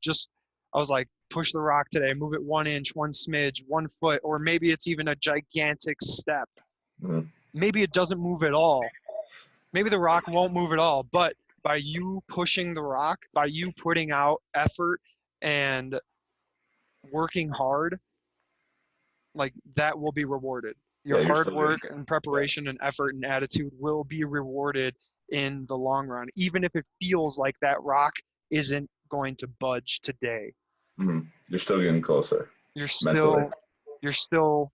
push the rock today, move it 1 inch, one smidge, 1 foot, or maybe it's even a gigantic step. Mhm. Maybe it doesn't move at all. Maybe the rock won't move at all, but by you pushing the rock, by you putting out effort and working hard, like that will be rewarded. Your Yeah, you're hard still good. work and preparation and effort and attitude will be rewarded in the long run, even if it feels like that rock isn't going to budge today. You're still getting closer You're mentally. still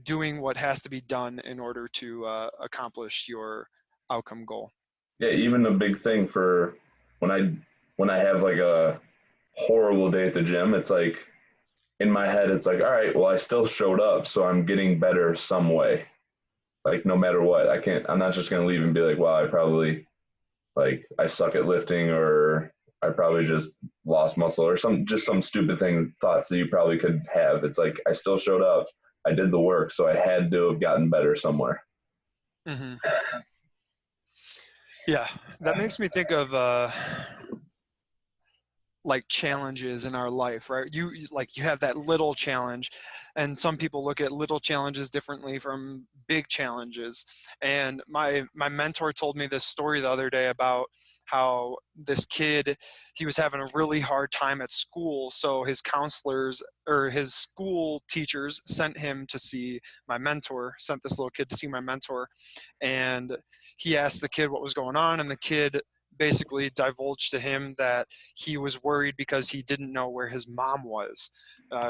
doing what has to be done in order to accomplish your outcome goal. Yeah, even a big thing for when I when I have like a horrible day at the gym, it's like in my head, it's like, all right, well, I still showed up, so I'm getting better some way. Like no matter what, I'm not just gonna leave and be like, well, I probably like I suck at lifting, or I probably just lost muscle, or some stupid thoughts that you probably could have. It's like I still showed up, I did the work, so I had to have gotten better somewhere. Mm-hmm. Yeah, that makes me think of like challenges in our life, right? You have that little challenge, and some people look at little challenges differently from big challenges. And my mentor told me this story the other day about how this kid, he was having a really hard time at school, so his counselors or his school teachers sent him to see my mentor, sent this little kid to see my mentor. And he asked the kid what was going on, and the kid basically divulged to him that he was worried because he didn't know where his mom was.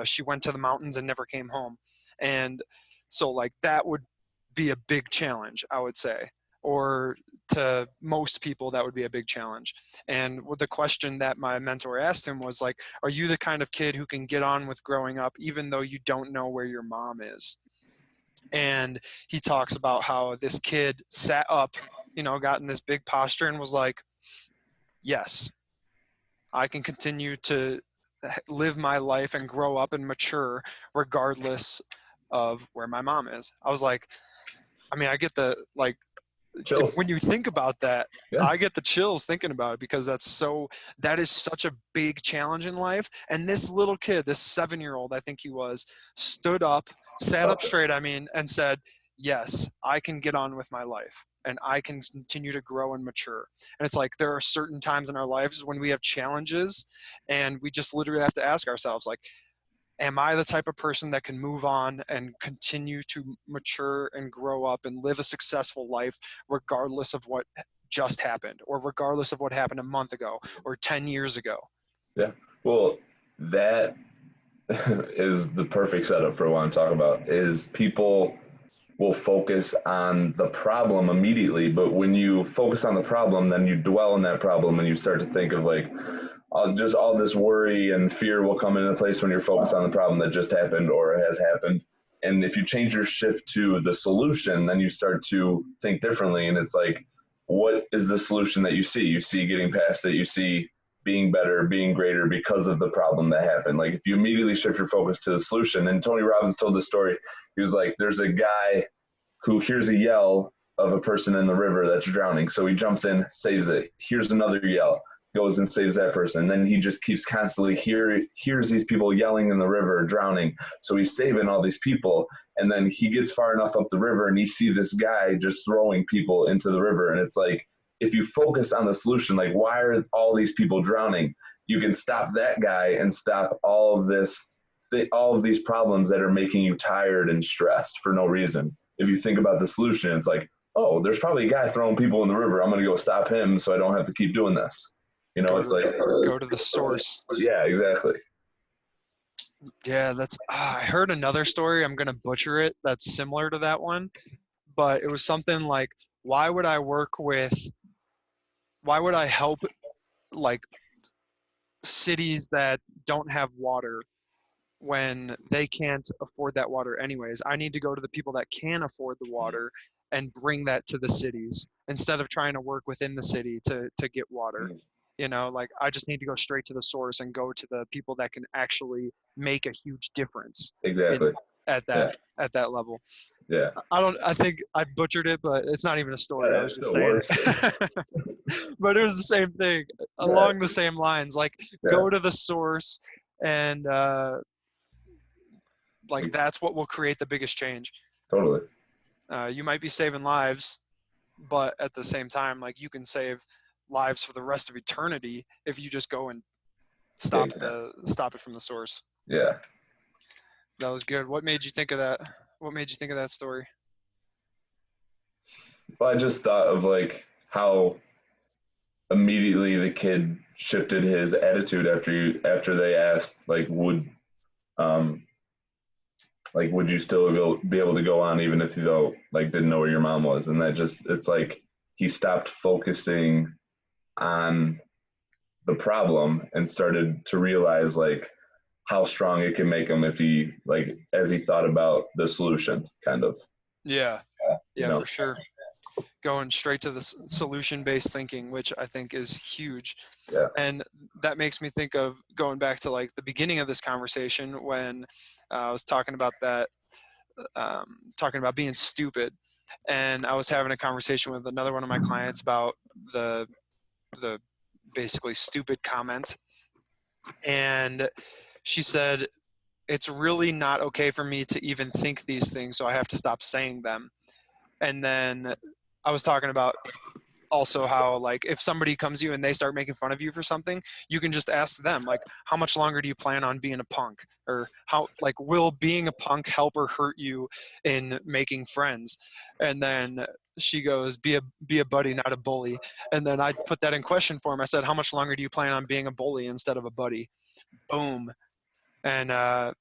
She went to the mountains and never came home. And so like that would be a big challenge, I would say. Or to most people, that would be a big challenge. And the question that my mentor asked him was like, are you the kind of kid who can get on with growing up even though you don't know where your mom is? And he talks about how this kid sat up, got in this big posture and was like, yes, I can continue to live my life and grow up and mature regardless of where my mom is. I was like, I mean, I get the, like, Chills. when you think about that, Yeah. I get the chills thinking about it, because that is such a big challenge in life. And this little kid, this 7-year-old, I think he was, stood up, sat up straight, and said, yes, I can get on with my life and I can continue to grow and mature. And it's like, there are certain times in our lives when we have challenges, and we just literally have to ask ourselves, like, am I the type of person that can move on and continue to mature and grow up and live a successful life regardless of what just happened, or regardless of what happened a month ago or 10 years ago? Yeah. Well, that is the perfect setup for what I'm talking about. Is people will focus on the problem immediately, but when you focus on the problem, then you dwell on that problem and you start to think of like, just all this worry and fear will come into place when you're focused on the problem that just happened or has happened. And if you change your shift to the solution, then you start to think differently. And it's like, what is the solution that you see? You see getting past it, you see being better, being greater because of the problem that happened. Like if you immediately shift your focus to the solution, and Tony Robbins told this story, he was like, there's a guy who hears a yell of a person in the river that's drowning. So he jumps in, saves it. Here's another yell, goes and saves that person. And then he just keeps constantly hears these people yelling in the river, drowning. So he's saving all these people. And then he gets far enough up the river and you see this guy just throwing people into the river. And it's like, if you focus on the solution, like why are all these people drowning? You can stop that guy and stop all of these problems that are making you tired and stressed for no reason. If you think about the solution, it's like, oh, there's probably a guy throwing people in the river. I'm going to go stop him so I don't have to keep doing this. It's like, go to the source. Yeah, exactly. Yeah, I heard another story. I'm going to butcher it. That's similar to that one, but it was something like, why would I help like cities that don't have water when they can't afford that water anyways? I need to go to the people that can afford the water and bring that to the cities instead of trying to work within the city to get water. Like I just need to go straight to the source and go to the people that can actually make a huge difference in Exactly. at Yeah. that level. Yeah. I think I butchered it, but it's not even a story. I Yeah, was it just still saying works. it. But it was the same thing Yeah. along the same lines. Like Yeah. go to the source and like that's what will create the biggest change. Totally. You might be saving lives, but at the same time, like you can save lives for the rest of eternity if you just go and Yeah. stop it from the source. Yeah. That was good. What made you think of that? What made you think of that story? Well, I just thought of like how immediately the kid shifted his attitude after they asked um would you still be able to go on even if you don't like didn't know where your mom was, and that just it's like he stopped focusing on the problem and started to realize like how strong it can make him if he like as he thought about the solution kind of. Yeah, you yeah, know for sure. Going straight to the solution-based thinking, which I think is huge. yeah. And that makes me think of going back to like the beginning of this conversation when I was talking about talking about being stupid. And I was having a conversation with another one of my clients about the basically stupid comment. And she said, it's really not okay for me to even think these things, so I have to stop saying them. And then I was talking about also how like if somebody comes to you and they start making fun of you for something, you can just ask them like, how much longer do you plan on being a punk? Or how like will being a punk help or hurt you in making friends? And then she goes, be a buddy, not a bully. And then I put that in question for him. I said, how much longer do you plan on being a bully instead of a buddy? Boom. And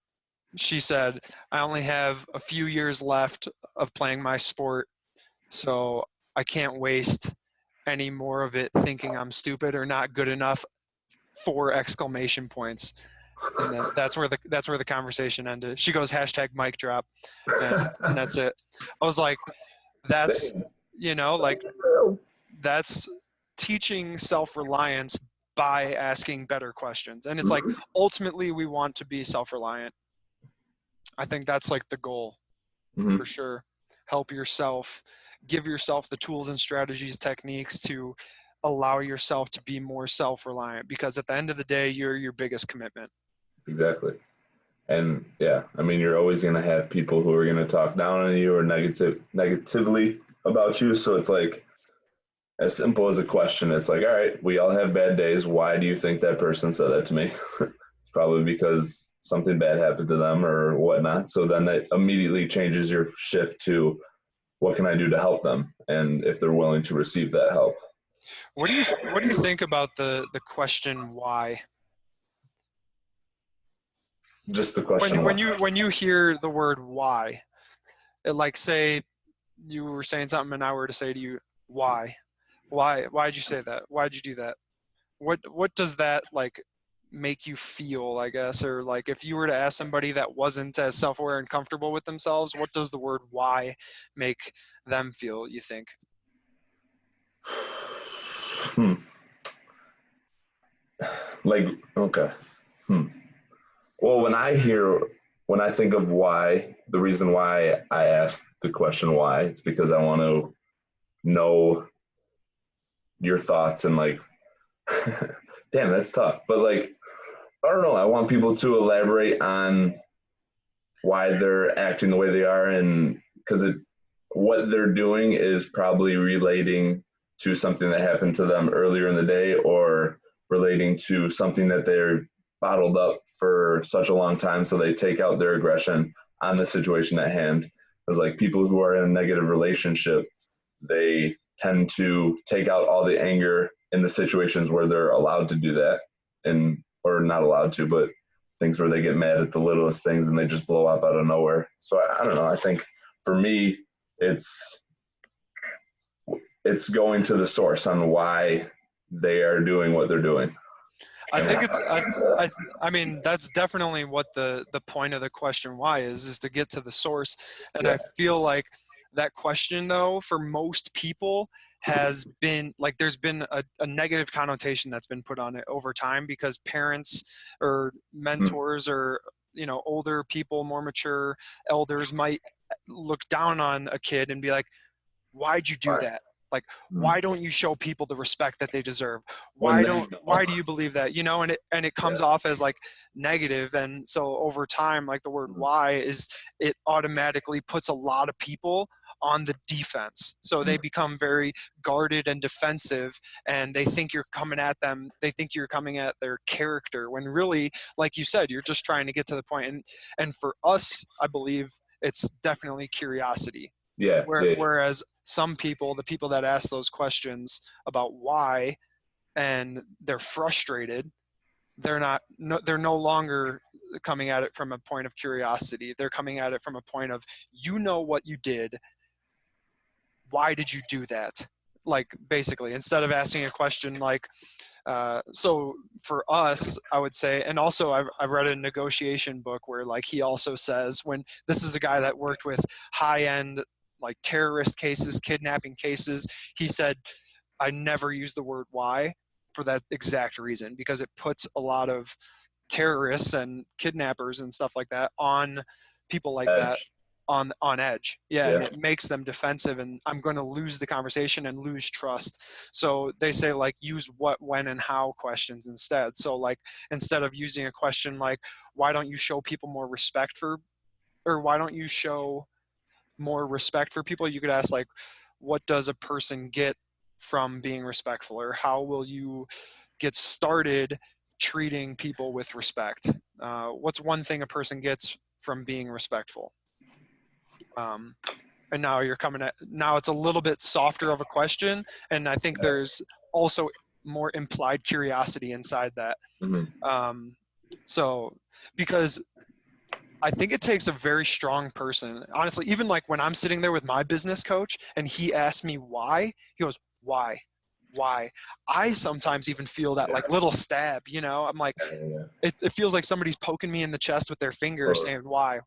she said, I only have a few years left of playing my sport, so I can't waste any more of it thinking I'm stupid or not good enough, 4 exclamation points. And then that's where the conversation ended. She goes hashtag mic drop, and that's it. I was like, that's like that's teaching self-reliance by asking better questions. And it's like ultimately we want to be self-reliant. I think that's like the goal Mm-hmm. for sure. Help yourself, give yourself the tools and strategies, techniques to allow yourself to be more self-reliant, because at the end of the day, you're your biggest commitment. Exactly. And yeah, I mean, you're always going to have people who are going to talk down on you or negatively about you. So it's like as simple as a question. It's like, all right, we all have bad days. Why do you think that person said that to me? It's probably because something bad happened to them or whatnot. So then that immediately changes your shift to what can I do to help them, and if they're willing to receive that help. What do you think about the question why? Just the question. When you hear the word why, it like say you were saying something and I were to say to you why'd you say that, why'd you do that, what does that like make you feel, I guess? Or like if you were to ask somebody that wasn't as self-aware and comfortable with themselves, what does the word why make them feel, you think? Hmm. Like, okay. Hmm. Well, when I think of why, the reason why I asked the question why, it's because I want to know your thoughts and like, damn, that's tough. But like, I don't know. I want people to elaborate on why they're acting the way they are, and because what they're doing is probably relating to something that happened to them earlier in the day, or relating to something that they're bottled up for such a long time, so they take out their aggression on the situation at hand. Because like people who are in a negative relationship, they tend to take out all the anger in the situations where they're allowed to do that, and or not allowed to, but things where they get mad at the littlest things and they just blow up out of nowhere. So I don't know. I think for me, it's it's going to the source on why they are doing what they're doing. I think it's I mean that's definitely what the point of the question why is to get to the source. And Yeah. I feel like that question though for most people has been like there's been a negative connotation that's been put on it over time because parents or mentors or older people, more mature elders might look down on a kid and be like, why'd you do Why? that? Like, Mm. why don't you show people the respect that they deserve? When they know. Why do you believe that? And it comes off as like negative. And so over time, like the word why is it automatically puts a lot of people on the defense. So they become very guarded and defensive and they think you're coming at them. They think you're coming at their character when really, like you said, you're just trying to get to the point. And for us, I believe it's definitely curiosity. Yeah, yeah. Whereas some people, the people that ask those questions about why, and they're frustrated, they're no longer coming at it from a point of curiosity. They're coming at it from a point of, what you did. Why did you do that? Like basically, instead of asking a question like, so for us, I would say, and also I've read a negotiation book where like he also says when this is a guy that worked with high end like terrorist cases, kidnapping cases, he said, I never use the word why for that exact reason, because it puts a lot of terrorists and kidnappers and stuff like that on people like that Edge. on edge. Yeah, and Yeah. it makes them defensive and I'm going to lose the conversation and lose trust. So they say like use what, when, and how questions instead. So like instead of using a question like why don't you show people more respect for, or why don't you show more respect for people, you could ask like what does a person get from being respectful, or how will you get started treating people with respect? What's one thing a person gets from being respectful? And now you're coming at, now it's a little bit softer of a question, and I think there's also more implied curiosity inside that. Mm-hmm. So because I think it takes a very strong person, honestly. Even like when I'm sitting there with my business coach and he asks me why, he goes, why? I sometimes even feel that like little stab, I'm like, Yeah. it feels like somebody's poking me in the chest with their finger Totally. saying why.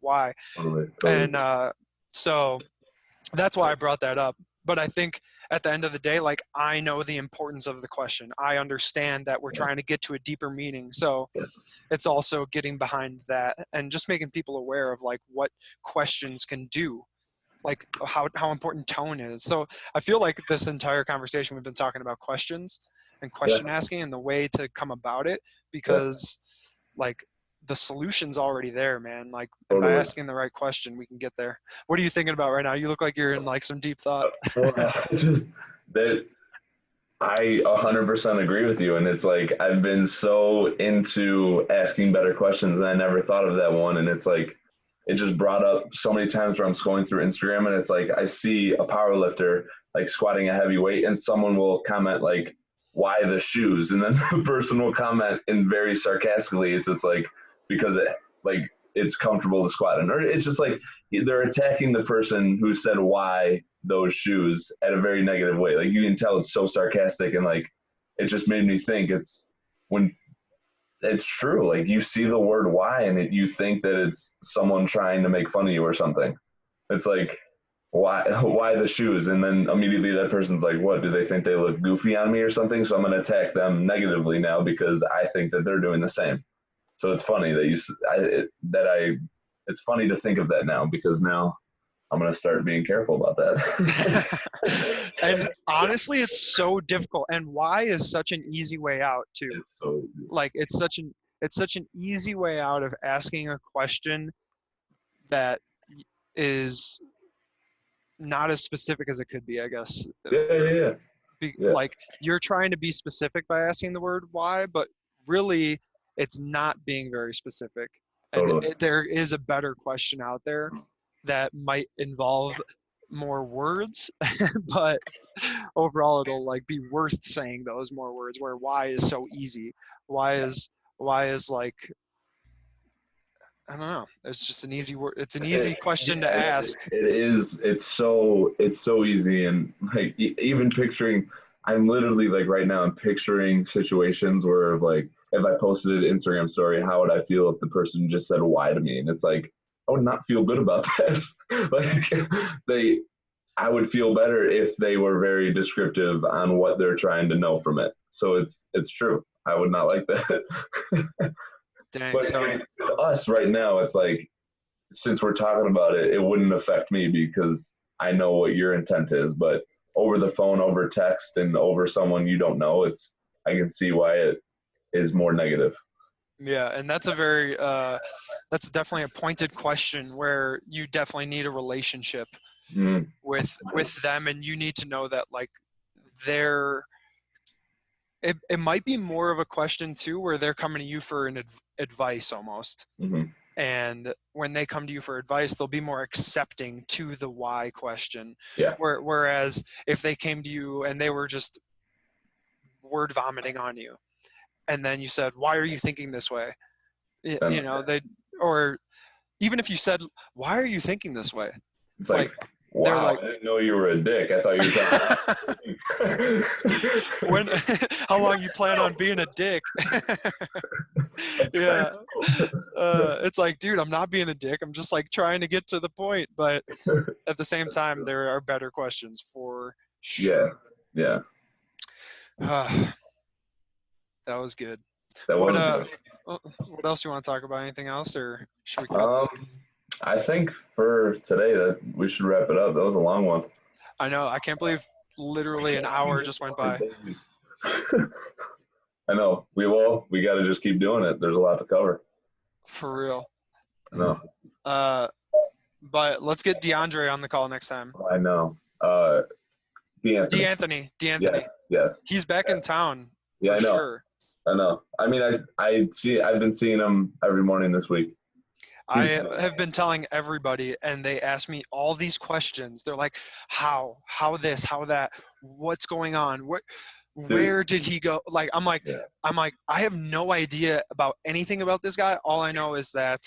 Totally. And so that's why I brought that up. But I think at the end of the day, like I know the importance of the question. I understand that we're trying to get to a deeper meaning. So it's also getting behind that and just making people aware of like what questions can do, like how important tone is. So I feel like this entire conversation we've been talking about questions and question asking and the way to come about it, because like the solution's already there, man. Like, and by asking the right question, we can get there. What are you thinking about right now? You look like you're in like some deep thought. Well, just that I 100% agree with you. And it's like, I've been so into asking better questions and I never thought of that one. And it's like, it just brought up so many times where I'm scrolling through Instagram and it's like, I see a power lifter like squatting a heavy weight and someone will comment like, why the shoes? And then the person will comment in very sarcastically, it's like, because it like, it's comfortable to squat in, or it's just like they're attacking the person who said why those shoes at a very negative way. Like you can tell it's so sarcastic and like it just made me think it's when it's true. Like you see the word why and you think that it's someone trying to make fun of you or something. It's like why the shoes? And then immediately that person's like, what, do they think they look goofy on me or something? So I'm going to attack them negatively now because I think that they're doing the same. So it's funny that it's funny to think of that now because now I'm going to start being careful about that. And honestly, it's so difficult. And why is such an easy way out too. It's so easy. Like it's such an easy way out of asking a question that is not as specific as it could be, I guess. Yeah. Like you're trying to be specific by asking the word why, but really it's not being very specific. And Totally. there is a better question out there that might involve more words, but overall it'll like be worth saying those more words, where why is so easy. Why is like I don't know. It's just an easy word. It's an easy question to ask. It is. It's so easy, and like even picturing. I'm literally like right now. I'm picturing situations where like if I posted an Instagram story, how would I feel if the person just said "why" to me? And it's like I would not feel good about that. Like they, I would feel better if they were very descriptive on what they're trying to know from it. So it's true. I would not like that. Dang. But So with us right now, it's like since we're talking about it, it wouldn't affect me because I know what your intent is. But over the phone, over text, and over someone you don't know, it's I can see why it is more negative. yeah, and that's that's definitely a pointed question where you definitely need a relationship Mm, with them, and you need to know that like they're it might be more of a question too where they're coming to you for an advice almost. hmm And when they come to you for advice, they'll be more accepting to the why question. Yeah, Whereas if they came to you and they were just word vomiting on you, and then you said, "Why are you thinking this way?" then They or even if you said, "Why are you thinking this way?" it's like, Like they're wow, like, I didn't know you were a dick. I thought you were "When? trying How long you plan on being a dick?" to. Yeah, it's like, dude, I'm not being a dick. I'm just like trying to get to the point, but at the same time, there are better questions for Yeah, sure. yeah, That was good. that What was uh, good. what else you want to talk about? Anything else, or should we call Um, it? I think for today that we should wrap it up. That was a long one. I know. I can't believe literally an hour just went by. I know. We got to just keep doing it. There's a lot to cover. For real. I know. Uh, but let's get DeAndre on the call next time. I know. D'Anthony. Yeah, D'Anthony. yeah, He's back in town yeah. for I know. sure. I know. I mean, I see. I've been seeing him every morning this week. He's I have been telling everybody, and they ask me all these questions. They're like, how this, how that, what's going on? dude. Where did he go? Like, Yeah, I have no idea about anything about this guy. All I know is that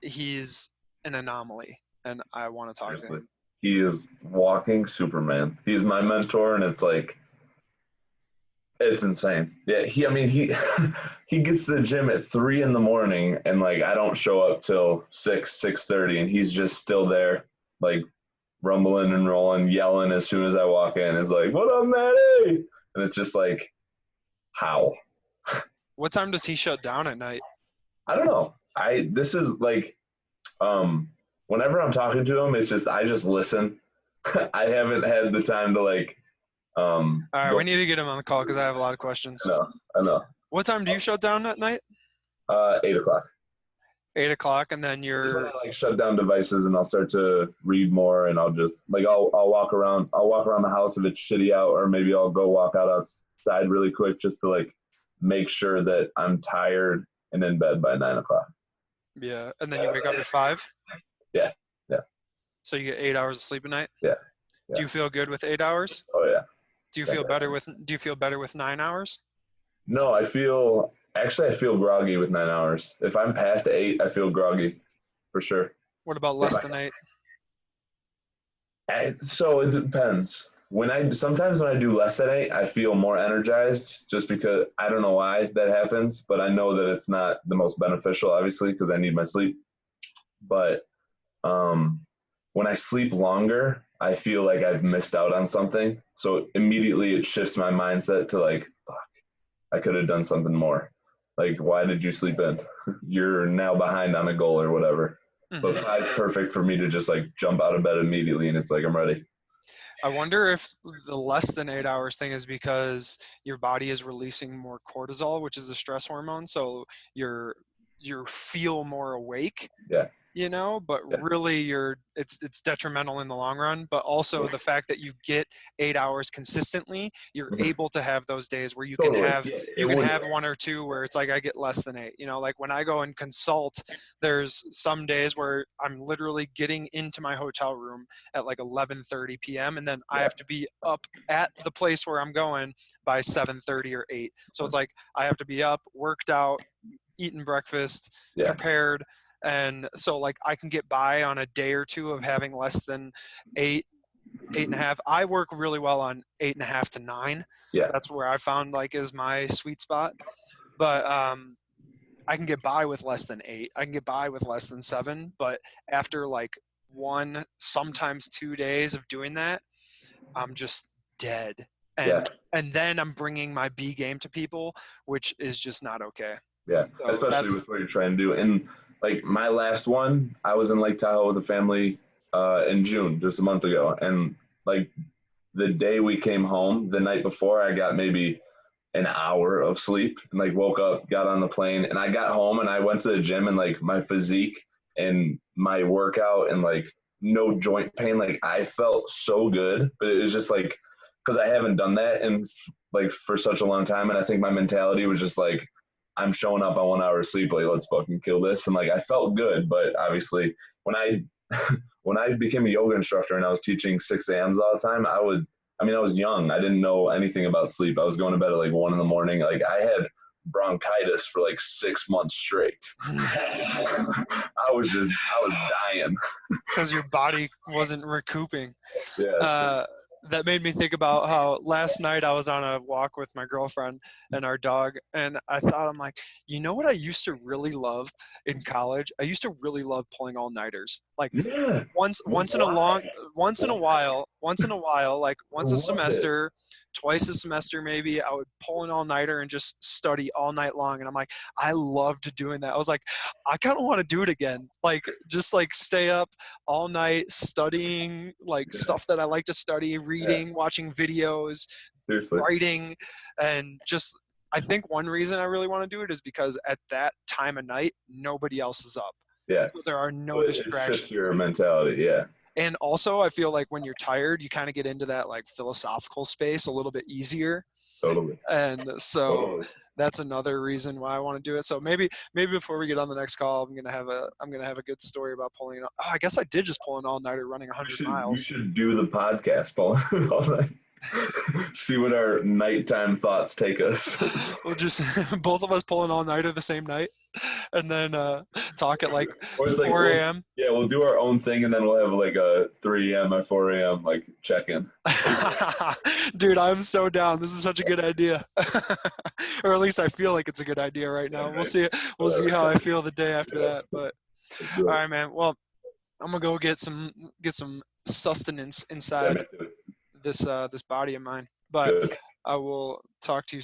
he's an anomaly, and I want to talk to seriously. him. He is walking Superman. He's my mentor, and it's like it's insane. Yeah, he. I mean, he he gets to the gym at 3 in the morning, and like I don't show up till 6:30, and he's just still there, like rumbling and rolling, yelling as soon as I walk in. It's like, "What up, Matty?" And it's just like, how? What time does he shut down at night? I don't know. I this is like, um, whenever I'm talking to him, it's just I just listen. I haven't had the time to like, All right, go. we need to get him on the call because I have a lot of questions. I know. I know. What time do you shut down at night? 8 o'clock. 8 o'clock, and then Is when I you're like shut down devices and I'll start to read more and I'll just like I'll walk around the house if it's shitty out or maybe I'll go walk out outside really quick just to like make sure that I'm tired and in bed by 9 o'clock. yeah, and then you wake up at 5. Yeah, yeah, So you get 8 hours of sleep a night. yeah, Do yeah. you feel good with 8 hours? Oh yeah. Do you feel better Definitely. with Do you feel better with 9 hours? No, I feel groggy with 9 hours. If I'm past 8, I feel groggy for sure. What about less than 8? So it depends. Sometimes when I do less than 8, I feel more energized just because I don't know why that happens, but I know that it's not the most beneficial, obviously, because I need my sleep. But um, when I sleep longer, I feel like I've missed out on something. So immediately it shifts my mindset to like, fuck, I could have done something more. Like, why did you sleep in? You're now behind on a goal or whatever. So Hmm. 5's perfect for me to just like jump out of bed immediately and it's like I'm ready. I wonder if the less than 8 hours thing is because your body is releasing more cortisol, which is a stress hormone, so you're you feel more awake, Yeah. but Yeah. really it's detrimental in the long run. But also the fact that you get 8 hours consistently, you're Mhm. able to have those days where Totally. Yeah, it you can would. have one or two where it's like I get less than 8. Like when I go and consult, there's some days where I'm literally getting into my hotel room at like 11:30 p.m. and then I Yeah. have to be up at the place where I'm going by 7:30 or 8. So it's like I have to be up, worked out, eaten breakfast, Yeah. prepared, And so like I can get by on a day or two of having less than 8.5. I work really well on 8.5 to 9. Yeah. That's where I found like is my sweet spot. But I can get by with less than 8. I can get by with less than 7. But after like 1, sometimes 2 days of doing that, I'm just dead. Yeah. And then I'm bringing my B game to people, which is just not okay. Yeah. So Especially with what you're trying to do. And like my last one, I was in Lake Tahoe with the family in June, just a month ago. And like the day we came home, the night before, I got maybe an hour of sleep and like woke up, got on the plane, and I got home and I went to the gym, and like my physique and my workout and like no joint pain, like I felt so good. But it was just like because I haven't done that in like for such a long time, and I think my mentality was just like I'm showing up on 1 hour of sleep, like let's fucking kill this. And like I felt good, but obviously when I when I became a yoga instructor and I was teaching 6 a.m.s all the time, I was young. I didn't know anything about sleep. I was going to bed at like 1 a.m. Like I had bronchitis for like 6 months straight. I was dying. because your body wasn't recouping. Yeah. That made me think about how last night I was on a walk with my girlfriend and our dog, and I'm like, you know what I used to really love in college? I used to really love pulling all-nighters. Like Yeah. once in a while, like once a semester, twice a semester maybe, I would pull an all-nighter and just study all night long. And I'm like, I loved doing that. I was like, I kind of want to do it again. Like just like stay up all night studying like stuff that I like to study, reading, watching videos, Seriously. writing, and just I think one reason I really want to do it is because at that time of night nobody else is up. Yeah. So there are no distractions. It's just your mentality. Yeah. And also I feel like when you're tired, you kind of get into that like philosophical space a little bit easier. Totally. And so that's another reason why I want to do it. So maybe before we get on the next call, I'm gonna have a good story about pulling. Oh, I guess I did just pull an all-nighter running 100 miles. You should do the podcast, Paul. All night. See what our nighttime thoughts take us. We'll just both of us pull an all-nighter the same night, and then talk at like 4 a.m. Yeah, we'll do our own thing, and then we'll have like a 3 a.m. or 4 a.m. like check-in. Dude, I'm so down. This is such a good idea. Or at least I feel like it's a good idea right now. We'll see. We'll see how I feel the day after that. But all right, man. Well, I'm gonna go get some sustenance inside this body of mine. But I will talk to you